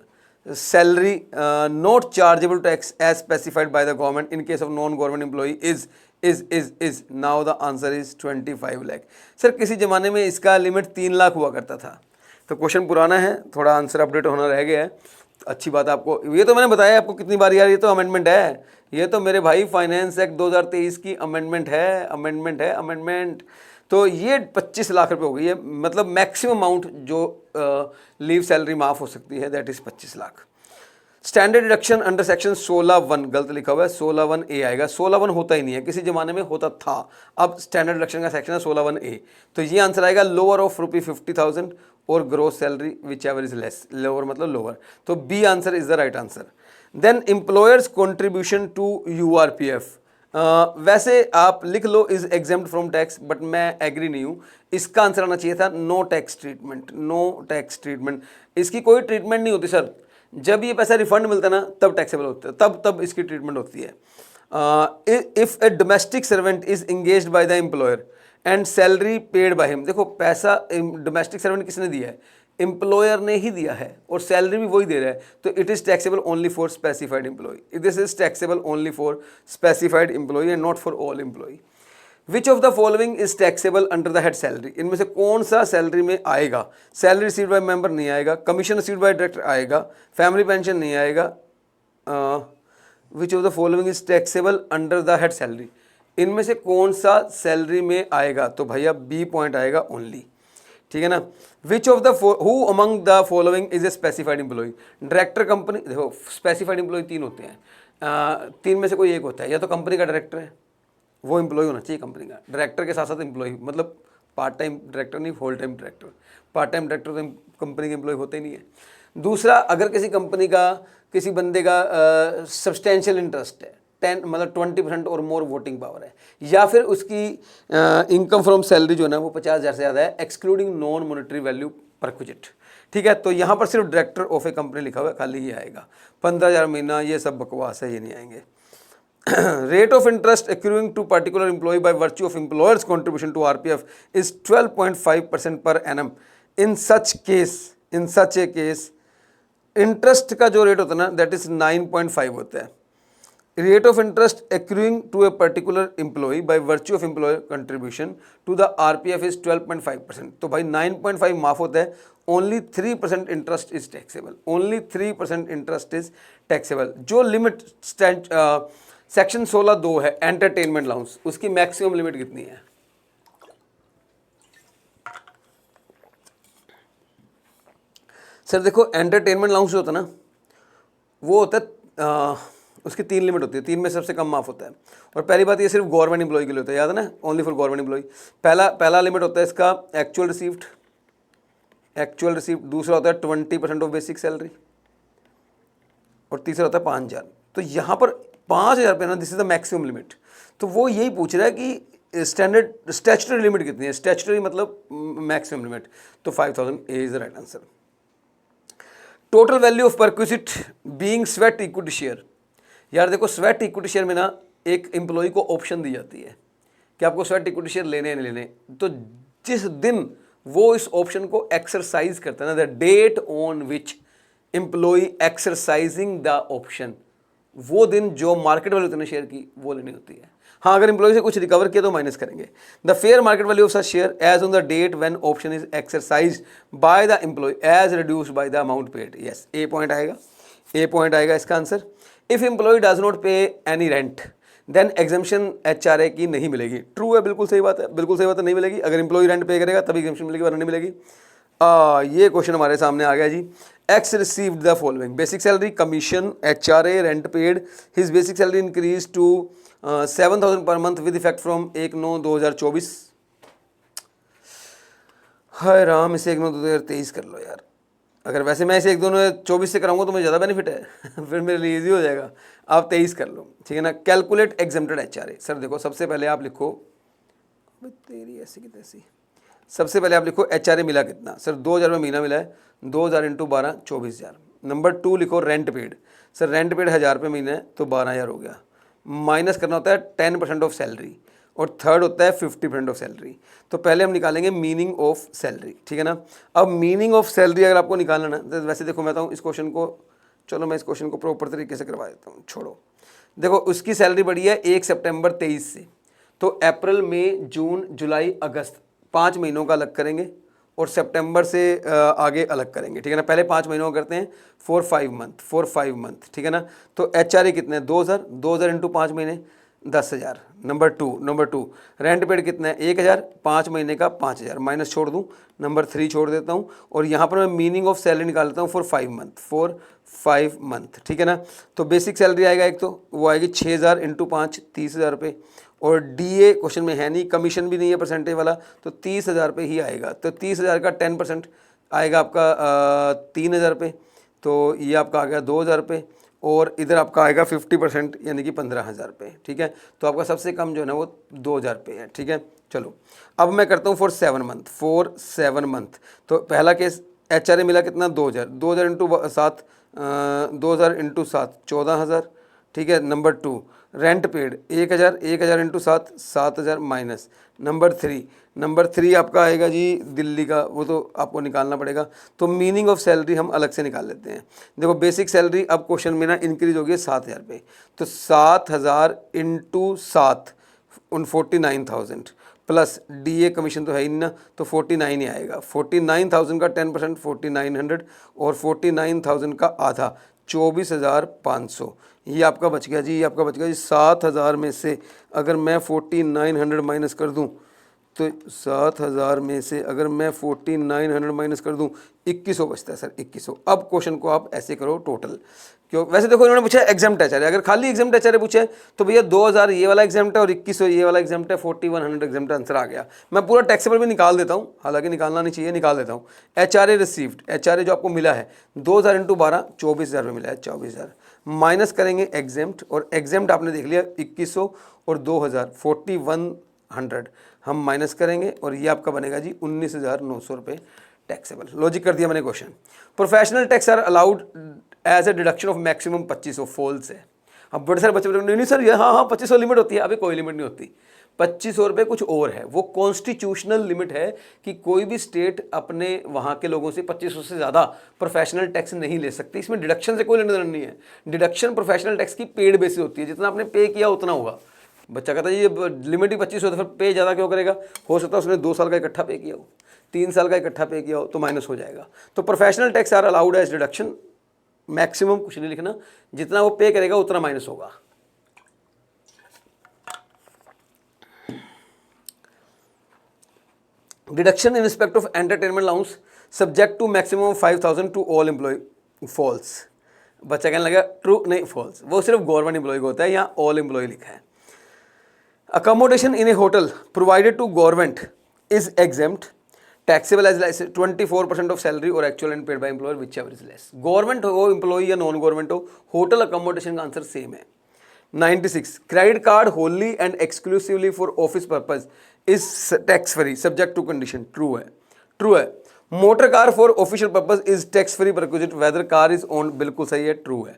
salary not chargeable tax as specified by the government in case of non government employee is now the answer is 25 lakh. Sir किसी ज़माने में इसका लिमिट 3 लाख हुआ करता था, तो क्वेश्चन पुराना है, थोड़ा आंसर अपडेट होना रह गया है। अच्छी बात आपको, ये तो मैंने बताया आपको कितनी बार यार, ये तो अमेंडमेंट है, ये तो मेरे भाई फाइनेंस एक्ट 2023 की अमेंडमेंट है, अमेंडमेंट। तो ये 25 लाख रुपए हो गई है, मतलब मैक्सिमम अमाउंट जो लीव सैलरी माफ़ हो सकती है, that is 25 lakh. Standard deduction under section 16(1) गलत लिखा हुआ है, 16(1)A आएगा। 16(1) होता ही नहीं है, किसी ज़माने में होता था, अब स्टैंडर्ड डिडक्शन का सेक्शन है 16(1)A, तो ये आंसर आएगा लोअर ऑफ ₹50,000 और gross salary which ever is less, lower मतलब लोअर, तो B answer is the right answer. Then employers contribution to URPF, वैसे आप लिख लो is exempt from tax, but मैं एग्री नहीं हूँ, इसका आंसर आना चाहिए था no tax treatment, no tax treatment. इसकी कोई ट्रीटमेंट नहीं होती सर, जब ये पैसा रिफंड मिलता है ना तब टैक्सेबल होता है, तब इसकी ट्रीटमेंट होती है। If A domestic servant is engaged bye the employer and salary paid by him, देखो पैसा डोमेस्टिक सर्वेंट किसने दिया है, एम्प्लॉयर ने ही दिया है, और सैलरी भी वही दे रहा है, तो it is taxable only for specified employ, this is taxable only for specified employ and not for all employ. Which of the following is taxable under the head salary, इनमें से कौन सा सैलरी में आएगा। सैलरी रिसीव्ड बाय मेंबर नहीं आएगा, कमीशन रिसीव्ड बाय डायरेक्टर आएगा, फैमिली पेंशन नहीं आएगा। विच of the following is taxable under the head salary, इनमें से कौन सा सैलरी में आएगा, तो भैया B पॉइंट आएगा ओनली, ठीक है ना। Which of the who among the following is a specified employ, director company, देखो स्पेसिफाइड एम्प्लॉय 3 होते हैं, 3 में से कोई एक होता है, या तो कंपनी का डायरेक्टर है, वो एम्प्लॉय होना चाहिए कंपनी का, डायरेक्टर के साथ साथ एम्प्लॉय, मतलब पार्ट टाइम डायरेक्टर नहीं, full time director. Part time director तो कंपनी के एम्प्लॉय होते ही नहीं है। दूसरा, अगर किसी कंपनी का किसी बंदे का सब्सटेंशियल इंटरेस्ट है, 10 मतलब 20% और मोर वोटिंग पावर है, या फिर उसकी इनकम फ्रॉम सैलरी जो है ना वो 50,000 से ज़्यादा है excluding non monetary value perquisite. ठीक है, तो यहाँ पर सिर्फ डायरेक्टर ऑफ ए कंपनी लिखा हुआ है, खाली ये आएगा। 15,000 महीना ये सब बकवास है, ये नहीं आएंगे। Rate of interest accruing to particular employee by virtue of employer's contribution to RPF is 12.5% per annum. In such a case, interest का जो रेट होता है ना दैट इज 9.5 होता है। Rate of interest accruing to a particular employ by virtue of employer contribution to the RPF is 12.5%। तो भाई 9.5 माफ होता है, only 3% interest is taxable, only 3% interest is taxable. जो लिमिट सेक्शन 16(2) है एंटरटेनमेंट अलाउंस, उसकी मैक्सिमम लिमिट कितनी है? सर देखो एंटरटेनमेंट अलाउंस जो होता है ना वो होता है उसकी 3 लिमिट होती है, 3 में सबसे कम माफ होता है। और पहली बात ये सिर्फ गवर्नमेंट एम्प्लॉय के लिए होता है, याद है ना, ओनली फॉर गवर्नमेंट एम्प्लॉय। पहला लिमिट होता है इसका एक्चुअल रिसीव्ड, दूसरा होता है 20% ऑफ बेसिक सैलरी, और तीसरा होता है 5,000। तो यहाँ पर 5,000 रुपये ना this is the maximum limit. तो वो यही पूछ रहा है कि स्टैंडर्ड स्टैच्यूटरी लिमिट कितनी है, स्टैच्यूटरी मतलब मैक्सिमम लिमिट, तो 5,000 A is the right answer. Total value of perquisite being sweat equity share. यार देखो स्वेट इक्विटी शेयर में ना एक एम्प्लॉय को ऑप्शन दी जाती है कि आपको स्वेट इक्विटी शेयर लेने नहीं लेने। तो जिस दिन वो इस ऑप्शन को एक्सरसाइज करता है ना, the date on which employ exercising the option, वो दिन जो मार्केट वैल्यू होती है शेयर की वो लेनी होती है। हाँ, अगर एम्प्लॉय से कुछ रिकवर किया तो माइनस करेंगे। The fair market value of such share as on the date when option is exercised by the employee as reduced by the amount paid. Yes, a point आएगा इसका आंसर। If employee does not pay any rent then exemption HRA की नहीं मिलेगी। ट्रू है, बिल्कुल सही बात है, नहीं मिलेगी। अगर एम्प्लॉय रेंट पे करेगा तभी एग्जम्पशन मिलेगी, वरना नहीं मिलेगी। ये क्वेश्चन हमारे सामने आ गया जी। X received the following: basic salary, commission, HRA, rent paid. His basic salary increase to 7,000 per month with effect from 1/9/2024। हाय राम, इसे 1/9/2023 कर लो यार। अगर वैसे मैं इसे 1/2/24 से कराऊंगा तो मुझे ज़्यादा बेनिफिट है फिर मेरे लिए ईजी हो जाएगा। आप 23 कर लो, ठीक है ना। Calculate exempted HRA. सर देखो सबसे पहले आप लिखो, तेरी ऐसी की तैसी, सबसे पहले आप लिखो एचआरए मिला कितना। सर 2,000 रुपये महीना मिला है, 2,000 × 12 24,000। नंबर 2 लिखो rent paid. Sir rent paid 1,000 रुपये महीना है तो 12,000 हो गया। माइनस करना होता है 10% ऑफ सैलरी, और थर्ड होता है 50% ऑफ सैलरी। तो पहले हम निकालेंगे मीनिंग ऑफ सैलरी, ठीक है ना। अब मीनिंग ऑफ सैलरी अगर आपको निकालना ना, तो वैसे देखो मैं इस क्वेश्चन को, चलो मैं इस क्वेश्चन को प्रॉपर तरीके से करवा देता हूँ, छोड़ो। देखो उसकी सैलरी बढ़ी है 1 सितंबर 23 से, तो अप्रैल, मई, जून, जुलाई, अगस्त 5 महीनों का अलग करेंगे और सितंबर से आगे अलग करेंगे, ठीक है ना। पहले 5 महीनों का करते हैं, 4 मंथ, ठीक है ना। तो एचआरए कितने हैं? 2,000 × 5 महीने 10,000। नंबर टू रेंट पेड कितना है? 1,000, 5 महीने का 5,000, माइनस छोड़ दूँ, नंबर 3 छोड़ देता हूँ, और यहाँ पर मैं मीनिंग ऑफ सैलरी निकाल लेता हूँ फॉर 5 मंथ, ठीक है ना। तो बेसिक सैलरी आएगा एक, तो वो आएगी 6,000 × 5 30,000 रुपये, और डीए क्वेश्चन में है नहीं, कमीशन भी नहीं है परसेंटेज वाला, तो 30,000 रुपये ही आएगा। तो 30,000 का 10% आएगा आपका 3,000 रुपये, तो ये आपका आ गया 2,000 रुपये, और इधर आपका आएगा 50% यानी कि 15,000 रुपये, ठीक है। तो आपका सबसे कम जो है ना वो 2,000 रुपये है, ठीक है। चलो अब मैं करता हूँ फॉर 7 मंथ। तो पहला केस एचआरए मिला कितना? 2,000 × 7 14,000, ठीक है। Number 2 rent paid 1,000 × 7 7,000 minus. Number 3 आपका आएगा जी दिल्ली का, वो तो आपको निकालना पड़ेगा। तो मीनिंग ऑफ सैलरी हम अलग से निकाल लेते हैं। देखो बेसिक सैलरी अब क्वेश्चन में ना इंक्रीज हो गई 7,000 रुपये, तो 7,000 × 7 49,000 प्लस डीए कमीशन तो है ही ना, तो 49 ही आएगा। 49,000 का 10% 4,900, और 49,000 का आधा 24,500। ये आपका बच गया जी, 7,000 में से अगर मैं 4,900 माइनस कर दूं तो 7,000 में से अगर मैं 4900 माइनस कर दूं 2100 बचता है सर, 2100। अब क्वेश्चन को आप ऐसे करो टोटल, क्यों वैसे देखो इन्होंने पूछा एग्जाम्प्ट एचआरए, अगर खाली एग्जाम्प्ट एचआरए पूछे तो भैया 2000 ये वाला एग्जाम्प्ट है और 2100 ये वाला एग्जाम्प्ट है, 4100 एग्जाम्प्ट आंसर आ गया। मैं पूरा टैक्सेबल भी निकाल देता हूँ, हालांकि निकालना नहीं चाहिए, निकाल देता हूँ। एचआरए रिसीव्ड, एचआरए जो आपको मिला है 2000 इंटू 12 24,000 में मिला है, 24,000 माइनस करेंगे एग्जाम्प्ट, और एग्जाम्प्ट आपने देख लिया 2100 और 2000 4100 हम माइनस करेंगे और ये आपका बनेगा जी 19,900 रुपये टैक्सेबल। लॉजिक कर दिया मैंने question. Professional tax are allowed as a deduction of maximum 2500, false है। अब बड़े सारे बच्चे नहीं सर ये हाँ 2500 लिमिट होती है, अभी कोई लिमिट नहीं होती। 2500 रुपये कुछ और है, वो कॉन्स्टिट्यूशनल लिमिट है कि कोई भी स्टेट अपने वहाँ के लोगों से 2500 से ज़्यादा प्रोफेशनल टैक्स नहीं ले सकती। इसमें डिडक्शन से कोई लेना देना नहीं है। डिडक्शन प्रोफेशनल टैक्स की पेड बेसिस होती है, जितना आपने पे किया उतना होगा। बच्चा कहता है ये लिमिट ही 2500 है तो फिर पे ज़्यादा क्यों करेगा, हो सकता है उसने 2 साल का इकट्ठा पे किया हो, 3 साल का इकट्ठा पे किया हो तो माइनस हो जाएगा। तो professional tax are allowed as deduction, maximum कुछ नहीं लिखना, जितना वो पे करेगा उतना माइनस होगा। Deduction in respect of entertainment allowance subject to maximum 5,000 to all employ, false. बच्चा कहने लगा ट्रू, नहीं फॉल्स, वो सिर्फ गवर्नमेंट एम्प्लॉय को होता है, यहाँ ऑल एम्प्लॉय लिखा है। Accommodation in a hotel provided to government is exempt taxable as 24% of salary और actual and paid by employer whichever is less. Government हो एम्प्लॉय या नॉन गवर्नमेंट हो, होटल अकोमोडेशन का आंसर सेम है। 96 credit card wholly and exclusively for office purpose is tax free subject to condition, true है, ट्रू है। Motor car for official purpose is tax free perquisite whether car is owned, बिल्कुल सही है, ट्रू है।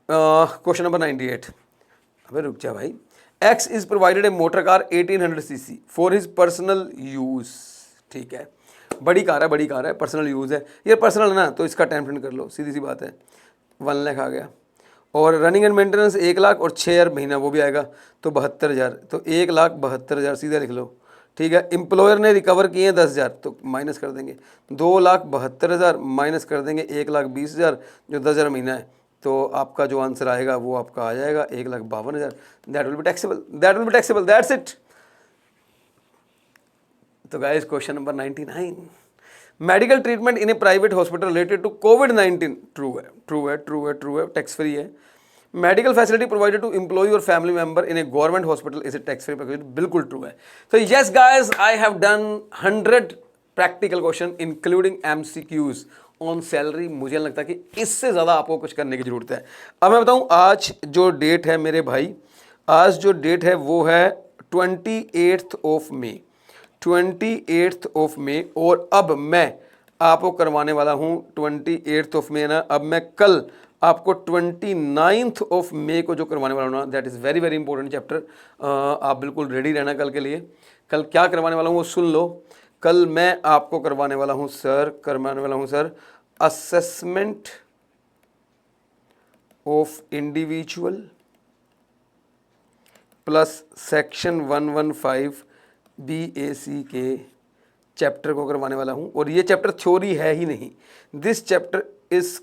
क्वेश्चन नंबर 98, अबे रुक जा भाई। X is provided a motor car 1800 cc for his personal use, ठीक है, बड़ी कार है, बड़ी कार है, पर्सनल यूज़ है। ये पर्सनल है ना तो इसका 10% कर लो, सीधी सी बात है, 1 लाख आ गया। और रनिंग एंड मेंटेनेंस 1 लाख और 6,000 महीना वो भी आएगा तो 72,000, तो 1,72,000 सीधा लिख लो, ठीक है। एम्प्लॉयर ने रिकवर किए हैं 10,000 तो माइनस कर देंगे, 2,72,000 माइनस कर देंगे 1,20,000 जो 10,000 महीना है, तो आपका जो आंसर आएगा वो आपका आ जाएगा 1,52,000। That will be taxable, that will be taxable, that's it. तो guys question number 99, medical treatment in a private hospital related to COVID, true है, ट्रू है, ट्रू है, ट्रू है, टैक्स फ्री है। Medical facility provided to employee और family member in a government hospital is a tax free package, बिल्कुल ट्रू है। तो yes guys, I have done 100 practical question including MCQs on salary. मुझे लगता है कि इससे ज़्यादा आपको कुछ करने की ज़रूरत है। अब मैं बताऊं आज जो डेट है मेरे भाई, आज जो डेट है वो है 28 ऑफ मे, 28 ऑफ मे, और अब मैं आपको करवाने वाला हूं 28 ऑफ मे ना, अब मैं कल आपको 29 ऑफ मे को जो करवाने वाला हूँ ना, that is very very important chapter. आप बिल्कुल रेडी रहना कल के लिए। कल क्या करवाने वाला हूँ वो सुन लो। कल मैं आपको करवाने वाला हूँ sir assessment of individual plus section 115 BAC के चैप्टर को करवाने वाला हूँ, और ये चैप्टर थ्योरी है ही नहीं, this chapter is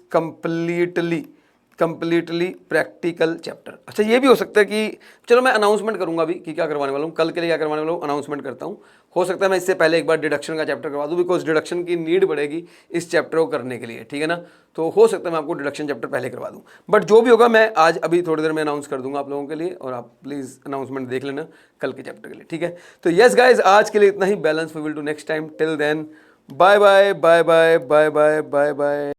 completely practical chapter. अच्छा ये भी हो सकता है कि चलो मैं अनाउंसमेंट करूंगा अभी कि क्या करवाने वाला हूँ, कल के लिए क्या करवाने वाला हूँ अनाउंसमेंट करता हूँ। हो सकता है मैं इससे पहले एक बार डिडक्शन का चैप्टर करवा दूँ, बिकॉज डिडक्शन की नीड पड़ेगी इस चैप्टर को करने के लिए, ठीक है ना। तो हो सकता है मैं आपको डिडक्शन चैप्टर पहले करवा दूँ, बट जो भी होगा मैं आज अभी थोड़ी देर में अनाउंस कर दूंगा आप लोगों के लिए, और आप प्लीज़ अनाउंसमेंट देख लेना कल के चैप्टर के लिए, ठीक है। तो यस गाइज, आज के लिए इतना ही। Balance we will do next time. Till then bye bye bye bye bye bye bye bye.